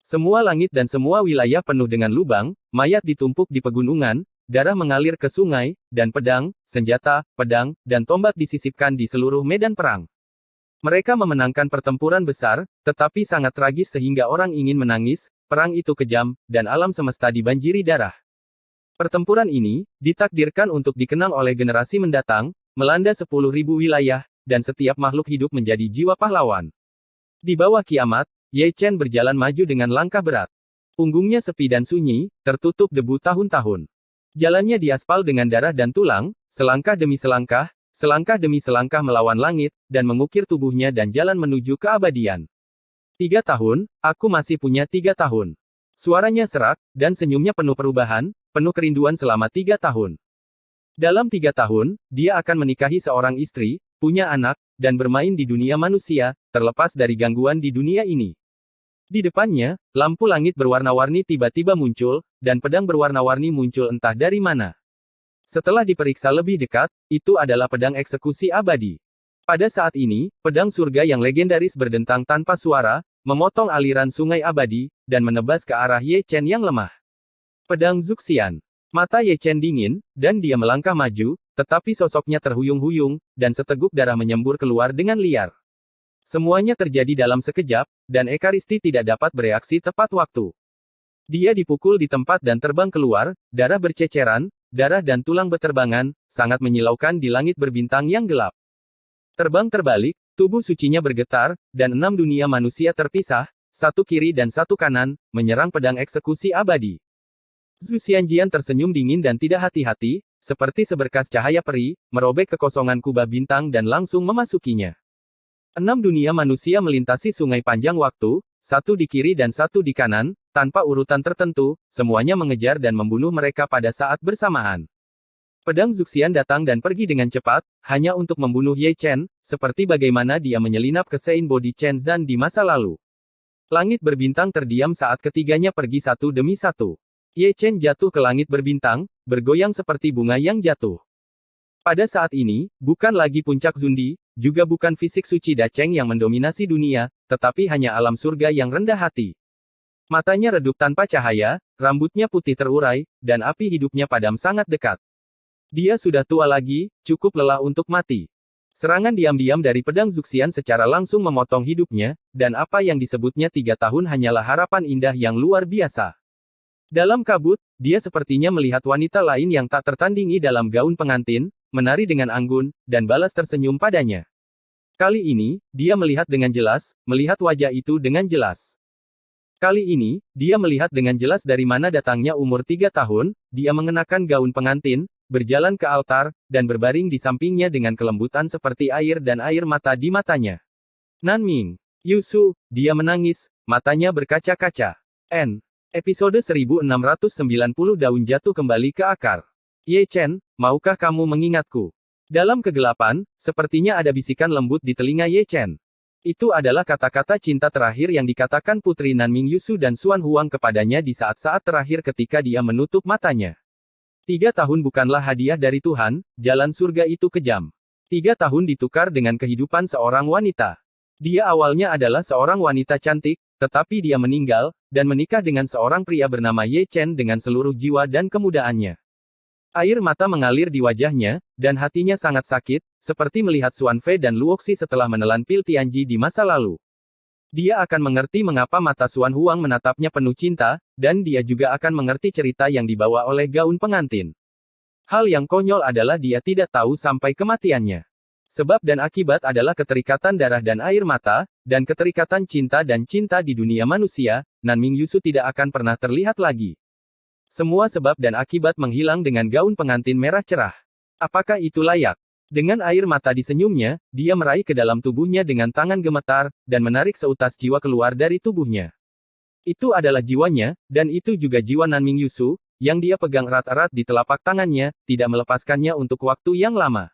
Semua langit dan semua wilayah penuh dengan lubang, mayat ditumpuk di pegunungan, darah mengalir ke sungai, dan pedang, senjata, pedang, dan tombak disisipkan di seluruh medan perang. Mereka memenangkan pertempuran besar, tetapi sangat tragis sehingga orang ingin menangis, perang itu kejam, dan alam semesta dibanjiri darah. Pertempuran ini, ditakdirkan untuk dikenang oleh generasi mendatang, melanda 10.000 wilayah, dan setiap makhluk hidup menjadi jiwa pahlawan. Di bawah kiamat, Ye Chen berjalan maju dengan langkah berat. Punggungnya sepi dan sunyi, tertutup debu tahun-tahun. Jalannya diaspal dengan darah dan tulang, selangkah demi selangkah melawan langit, dan mengukir tubuhnya dan jalan menuju keabadian. 3 tahun, aku masih punya 3 tahun. Suaranya serak, dan senyumnya penuh perubahan, penuh kerinduan selama 3 tahun. Dalam 3 tahun, dia akan menikahi seorang istri, punya anak, dan bermain di dunia manusia, terlepas dari gangguan di dunia ini. Di depannya, lampu langit berwarna-warni tiba-tiba muncul, dan pedang berwarna-warni muncul entah dari mana. Setelah diperiksa lebih dekat, itu adalah pedang eksekusi abadi. Pada saat ini, pedang surga yang legendaris berdentang tanpa suara, memotong aliran sungai abadi, dan menebas ke arah Ye Chen yang lemah. Pedang Zuxian. Mata Ye Chen dingin, dan dia melangkah maju, tetapi sosoknya terhuyung-huyung, dan seteguk darah menyembur keluar dengan liar. Semuanya terjadi dalam sekejap, dan Ekaristi tidak dapat bereaksi tepat waktu. Dia dipukul di tempat dan terbang keluar, darah berceceran, darah dan tulang beterbangan, sangat menyilaukan di langit berbintang yang gelap. Terbang terbalik, tubuh sucinya bergetar, dan 6 dunia manusia terpisah, satu kiri dan satu kanan, menyerang pedang eksekusi abadi. Zhu Xianjian tersenyum dingin dan tidak hati-hati, seperti seberkas cahaya peri, merobek kekosongan kubah bintang dan langsung memasukinya. 6 dunia manusia melintasi sungai panjang waktu, satu di kiri dan satu di kanan, tanpa urutan tertentu, semuanya mengejar dan membunuh mereka pada saat bersamaan. Pedang Zuxian datang dan pergi dengan cepat, hanya untuk membunuh Ye Chen, seperti bagaimana dia menyelinap ke Sein Body Chen Zan di masa lalu. Langit berbintang terdiam saat ketiganya pergi satu demi satu. Ye Chen jatuh ke langit berbintang, bergoyang seperti bunga yang jatuh. Pada saat ini, bukan lagi puncak Zundi, juga bukan fisik suci Dacheng yang mendominasi dunia, tetapi hanya alam surga yang rendah hati. Matanya redup tanpa cahaya, rambutnya putih terurai, dan api hidupnya padam sangat dekat. Dia sudah tua lagi, cukup lelah untuk mati. Serangan diam-diam dari pedang Zuxian secara langsung memotong hidupnya, dan apa yang disebutnya 3 tahun hanyalah harapan indah yang luar biasa. Dalam kabut, dia sepertinya melihat wanita lain yang tak tertandingi dalam gaun pengantin, menari dengan anggun, dan balas tersenyum padanya. Kali ini, dia melihat dengan jelas, melihat wajah itu dengan jelas. Kali ini, dia melihat dengan jelas dari mana datangnya umur 3 tahun, dia mengenakan gaun pengantin, berjalan ke altar, dan berbaring di sampingnya dengan kelembutan seperti air dan air mata di matanya. Nanming. Yusu, dia menangis, matanya berkaca-kaca. Episode 1690 daun jatuh kembali ke akar. Ye Chen, maukah kamu mengingatku? Dalam kegelapan, sepertinya ada bisikan lembut di telinga Ye Chen. Itu adalah kata-kata cinta terakhir yang dikatakan Putri Nanming Yusu dan Xuan Huang kepadanya di saat-saat terakhir ketika dia menutup matanya. 3 tahun bukanlah hadiah dari Tuhan, jalan surga itu kejam. 3 tahun ditukar dengan kehidupan seorang wanita. Dia awalnya adalah seorang wanita cantik, tetapi dia meninggal, dan menikah dengan seorang pria bernama Ye Chen dengan seluruh jiwa dan kemudaannya. Air mata mengalir di wajahnya, dan hatinya sangat sakit, seperti melihat Xuan Fei dan Luoxi setelah menelan pil Tianji di masa lalu. Dia akan mengerti mengapa mata Xuan Huang menatapnya penuh cinta, dan dia juga akan mengerti cerita yang dibawa oleh gaun pengantin. Hal yang konyol adalah dia tidak tahu sampai kematiannya. Sebab dan akibat adalah keterikatan darah dan air mata, dan keterikatan cinta dan cinta di dunia manusia, Nanming Yusu tidak akan pernah terlihat lagi. Semua sebab dan akibat menghilang dengan gaun pengantin merah cerah. Apakah itu layak? Dengan air mata di senyumnya, dia meraih ke dalam tubuhnya dengan tangan gemetar, dan menarik seutas jiwa keluar dari tubuhnya. Itu adalah jiwanya, dan itu juga jiwa Nanming Yusu, yang dia pegang erat-erat di telapak tangannya, tidak melepaskannya untuk waktu yang lama.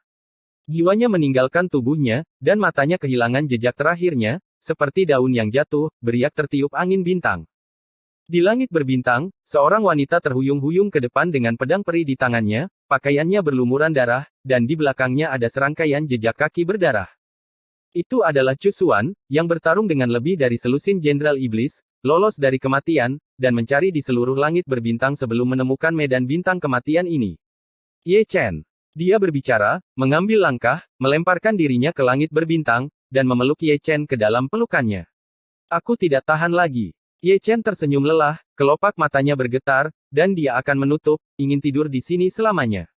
Jiwanya meninggalkan tubuhnya, dan matanya kehilangan jejak terakhirnya, seperti daun yang jatuh, beriak tertiup angin bintang. Di langit berbintang, seorang wanita terhuyung-huyung ke depan dengan pedang peri di tangannya, pakaiannya berlumuran darah, dan di belakangnya ada serangkaian jejak kaki berdarah. Itu adalah Chu Xuan, yang bertarung dengan lebih dari selusin Jenderal Iblis, lolos dari kematian, dan mencari di seluruh langit berbintang sebelum menemukan medan bintang kematian ini. Ye Chen. Dia berbicara, mengambil langkah, melemparkan dirinya ke langit berbintang, dan memeluk Ye Chen ke dalam pelukannya. Aku tidak tahan lagi. Ye Chen tersenyum lelah, kelopak matanya bergetar, dan dia akan menutup, ingin tidur di sini selamanya.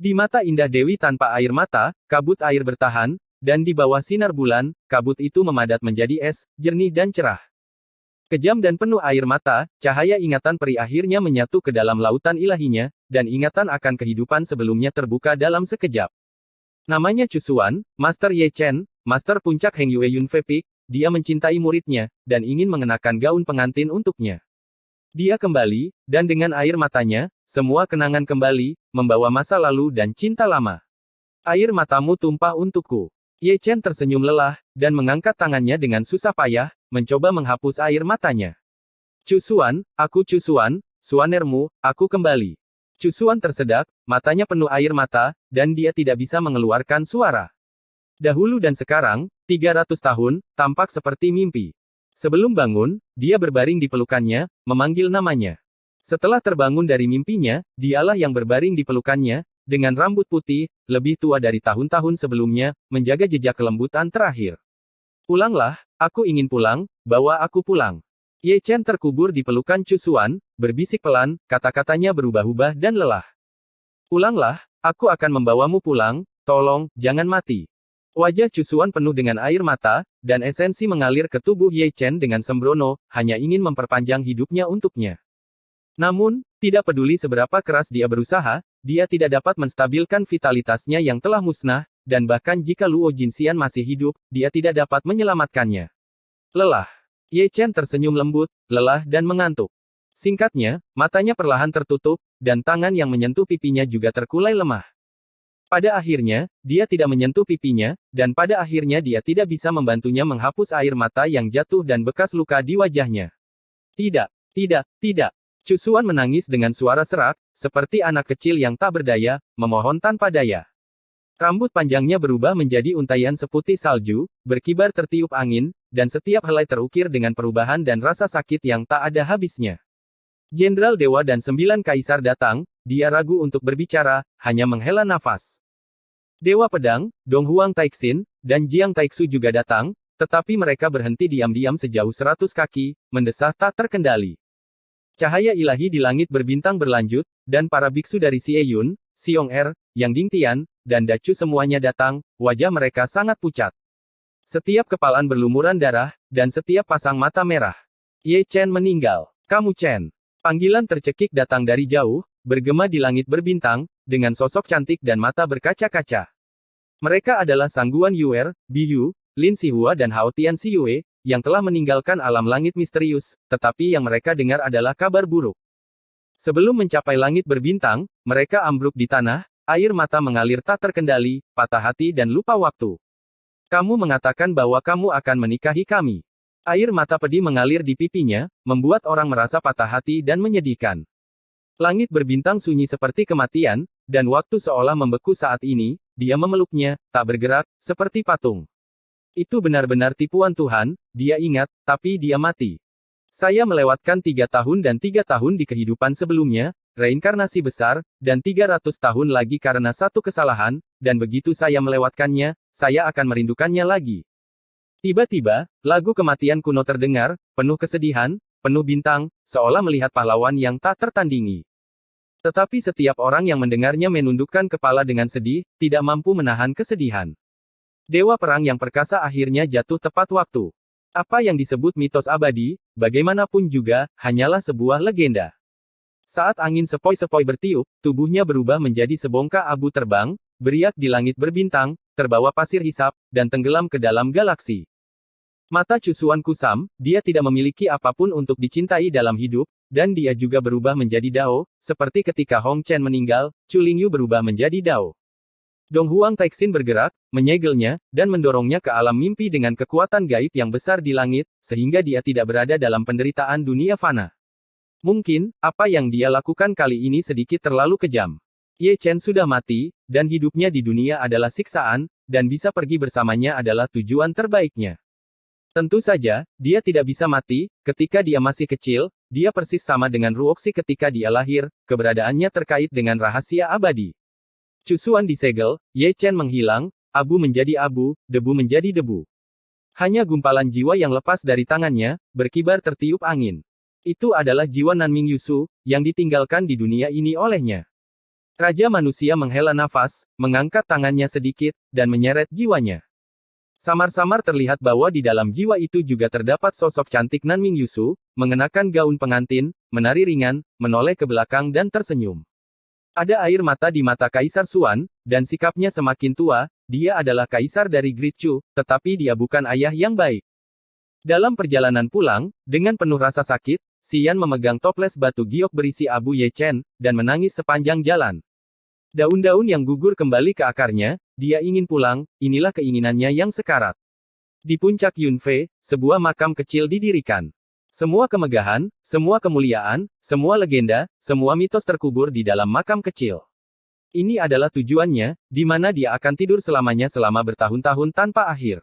Di mata indah Dewi tanpa air mata, kabut air bertahan, dan di bawah sinar bulan, kabut itu memadat menjadi es, jernih dan cerah. Kejam dan penuh air mata, cahaya ingatan peri akhirnya menyatu ke dalam lautan ilahinya, dan ingatan akan kehidupan sebelumnya terbuka dalam sekejap. Namanya Cusuan, Master Ye Chen, Master Puncak Heng Yue Yun Fei. Dia mencintai muridnya, dan ingin mengenakan gaun pengantin untuknya. Dia kembali, dan dengan air matanya, semua kenangan kembali, membawa masa lalu dan cinta lama. Air matamu tumpah untukku. Ye Chen tersenyum lelah, dan mengangkat tangannya dengan susah payah, mencoba menghapus air matanya. Cusuan, aku Cusuan, suanermu, aku kembali. Cusuan tersedak, matanya penuh air mata, dan dia tidak bisa mengeluarkan suara. Dahulu dan sekarang, 300 tahun, tampak seperti mimpi. Sebelum bangun, dia berbaring di pelukannya, memanggil namanya. Setelah terbangun dari mimpinya, dialah yang berbaring di pelukannya, dengan rambut putih, lebih tua dari tahun-tahun sebelumnya, menjaga jejak kelembutan terakhir. Pulanglah, aku ingin pulang, bawa aku pulang. Ye Chen terkubur di pelukan Cusuan, berbisik pelan, kata-katanya berubah-ubah dan lelah. Pulanglah, aku akan membawamu pulang, tolong, jangan mati. Wajah Cusuan penuh dengan air mata, dan esensi mengalir ke tubuh Ye Chen dengan sembrono, hanya ingin memperpanjang hidupnya untuknya. Namun, tidak peduli seberapa keras dia berusaha, dia tidak dapat menstabilkan vitalitasnya yang telah musnah, dan bahkan jika Luo Jinxian masih hidup, dia tidak dapat menyelamatkannya. Lelah. Ye Chen tersenyum lembut, lelah dan mengantuk. Singkatnya, matanya perlahan tertutup, dan tangan yang menyentuh pipinya juga terkulai lemah. Pada akhirnya, dia tidak menyentuh pipinya, dan pada akhirnya dia tidak bisa membantunya menghapus air mata yang jatuh dan bekas luka di wajahnya. Tidak, tidak, tidak. Cusuan menangis dengan suara serak, seperti anak kecil yang tak berdaya, memohon tanpa daya. Rambut panjangnya berubah menjadi untaian seputih salju, berkibar tertiup angin, dan setiap helai terukir dengan perubahan dan rasa sakit yang tak ada habisnya. Jenderal Dewa dan 9 Kaisar datang, dia ragu untuk berbicara, hanya menghela nafas. Dewa Pedang, Dong Huang Taixin, dan Jiang Taixu juga datang, tetapi mereka berhenti diam-diam sejauh 100 kaki, mendesah tak terkendali. Cahaya ilahi di langit berbintang berlanjut, dan para biksu dari Xie Yun, Xiong Er, Yang Dingtian, dan Dacu semuanya datang, wajah mereka sangat pucat. Setiap kepalan berlumuran darah, dan setiap pasang mata merah. Ye Chen meninggal. Kamu Chen. Panggilan tercekik datang dari jauh, bergema di langit berbintang, dengan sosok cantik dan mata berkaca-kaca. Mereka adalah Sangguan Yuer, Biyu, Lin Sihua dan Hao Tian Siyue, yang telah meninggalkan alam langit misterius, tetapi yang mereka dengar adalah kabar buruk. Sebelum mencapai langit berbintang, mereka ambruk di tanah, air mata mengalir tak terkendali, patah hati dan lupa waktu. Kamu mengatakan bahwa kamu akan menikahi kami. Air mata pedih mengalir di pipinya, membuat orang merasa patah hati dan menyedihkan. Langit berbintang sunyi seperti kematian, dan waktu seolah membeku saat ini, dia memeluknya, tak bergerak, seperti patung. Itu benar-benar tipuan Tuhan, dia ingat, tapi dia mati. Saya melewatkan 3 tahun dan 3 tahun di kehidupan sebelumnya, reinkarnasi besar, dan 300 tahun lagi karena satu kesalahan, dan begitu saya melewatkannya, saya akan merindukannya lagi. Tiba-tiba, lagu kematian kuno terdengar, penuh kesedihan, penuh bintang, seolah melihat pahlawan yang tak tertandingi. Tetapi setiap orang yang mendengarnya menundukkan kepala dengan sedih, tidak mampu menahan kesedihan. Dewa perang yang perkasa akhirnya jatuh tepat waktu. Apa yang disebut mitos abadi, bagaimanapun juga, hanyalah sebuah legenda. Saat angin sepoi-sepoi bertiup, tubuhnya berubah menjadi sebongkah abu terbang, beriak di langit berbintang, terbawa pasir hisap, dan tenggelam ke dalam galaksi. Mata Cusuan kusam, dia tidak memiliki apapun untuk dicintai dalam hidup, dan dia juga berubah menjadi Dao, seperti ketika Hong Chen meninggal, Chu Lingyu berubah menjadi Dao. Dong Huang Taixin bergerak, menyegelnya, dan mendorongnya ke alam mimpi dengan kekuatan gaib yang besar di langit, sehingga dia tidak berada dalam penderitaan dunia fana. Mungkin, apa yang dia lakukan kali ini sedikit terlalu kejam. Ye Chen sudah mati, dan hidupnya di dunia adalah siksaan, dan bisa pergi bersamanya adalah tujuan terbaiknya. Tentu saja, dia tidak bisa mati. Ketika dia masih kecil, dia persis sama dengan Ruoxi ketika dia lahir, keberadaannya terkait dengan rahasia abadi. Cusuan disegel, Ye Chen menghilang, abu menjadi abu, debu menjadi debu. Hanya gumpalan jiwa yang lepas dari tangannya, berkibar tertiup angin. Itu adalah jiwa Nanming Yusu, yang ditinggalkan di dunia ini olehnya. Raja manusia menghela nafas, mengangkat tangannya sedikit, dan menyeret jiwanya. Samar-samar terlihat bahwa di dalam jiwa itu juga terdapat sosok cantik Nanming Yusu, mengenakan gaun pengantin, menari ringan, menoleh ke belakang dan tersenyum. Ada air mata di mata Kaisar Xuan, dan sikapnya semakin tua. Dia adalah kaisar dari Great Chu, tetapi dia bukan ayah yang baik. Dalam perjalanan pulang, dengan penuh rasa sakit, Xian memegang toples batu giok berisi abu Ye Chen, dan menangis sepanjang jalan. Daun-daun yang gugur kembali ke akarnya, dia ingin pulang, inilah keinginannya yang sekarat. Di puncak Yunfei, sebuah makam kecil didirikan. Semua kemegahan, semua kemuliaan, semua legenda, semua mitos terkubur di dalam makam kecil. Ini adalah tujuannya, di mana dia akan tidur selamanya selama bertahun-tahun tanpa akhir.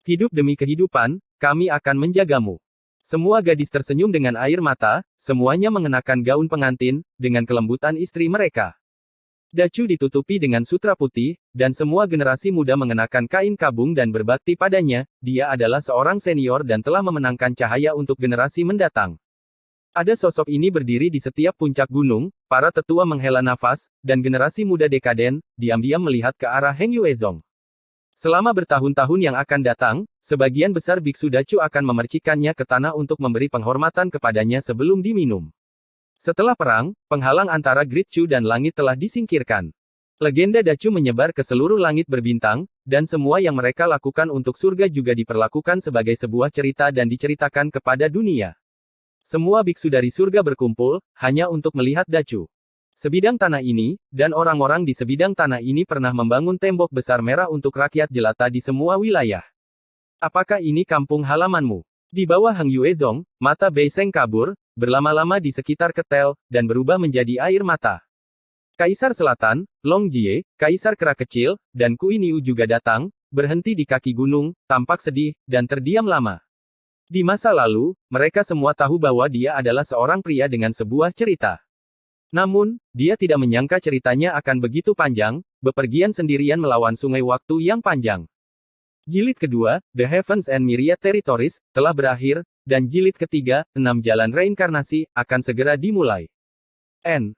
Hidup demi kehidupan, kami akan menjagamu. Semua gadis tersenyum dengan air mata, semuanya mengenakan gaun pengantin, dengan kelembutan istri mereka. Dacu ditutupi dengan sutra putih, dan semua generasi muda mengenakan kain kabung dan berbakti padanya. Dia adalah seorang senior dan telah memenangkan cahaya untuk generasi mendatang. Ada sosok ini berdiri di setiap puncak gunung, para tetua menghela nafas, dan generasi muda dekaden, diam-diam melihat ke arah Heng Yuezong. Selama bertahun-tahun yang akan datang, sebagian besar biksu Dacu akan memercikannya ke tanah untuk memberi penghormatan kepadanya sebelum diminum. Setelah perang, penghalang antara Great Chu dan langit telah disingkirkan. Legenda Dacu menyebar ke seluruh langit berbintang, dan semua yang mereka lakukan untuk surga juga diperlakukan sebagai sebuah cerita dan diceritakan kepada dunia. Semua biksu dari surga berkumpul, hanya untuk melihat Dacu. Sebidang tanah ini, dan orang-orang di sebidang tanah ini pernah membangun tembok besar merah untuk rakyat jelata di semua wilayah. Apakah ini kampung halamanmu? Di bawah Heng Yuezong, mata Bei Seng kabur, berlama-lama di sekitar ketel, dan berubah menjadi air mata. Kaisar Selatan, Long Jie, Kaisar Kera Kecil, dan Kui Niu juga datang, berhenti di kaki gunung, tampak sedih, dan terdiam lama. Di masa lalu, mereka semua tahu bahwa dia adalah seorang pria dengan sebuah cerita. Namun, dia tidak menyangka ceritanya akan begitu panjang, bepergian sendirian melawan sungai waktu yang panjang. Jilid kedua, The Heavens and Myriad Territories, telah berakhir, dan jilid ketiga, 6 Jalan Reinkarnasi, akan segera dimulai. N.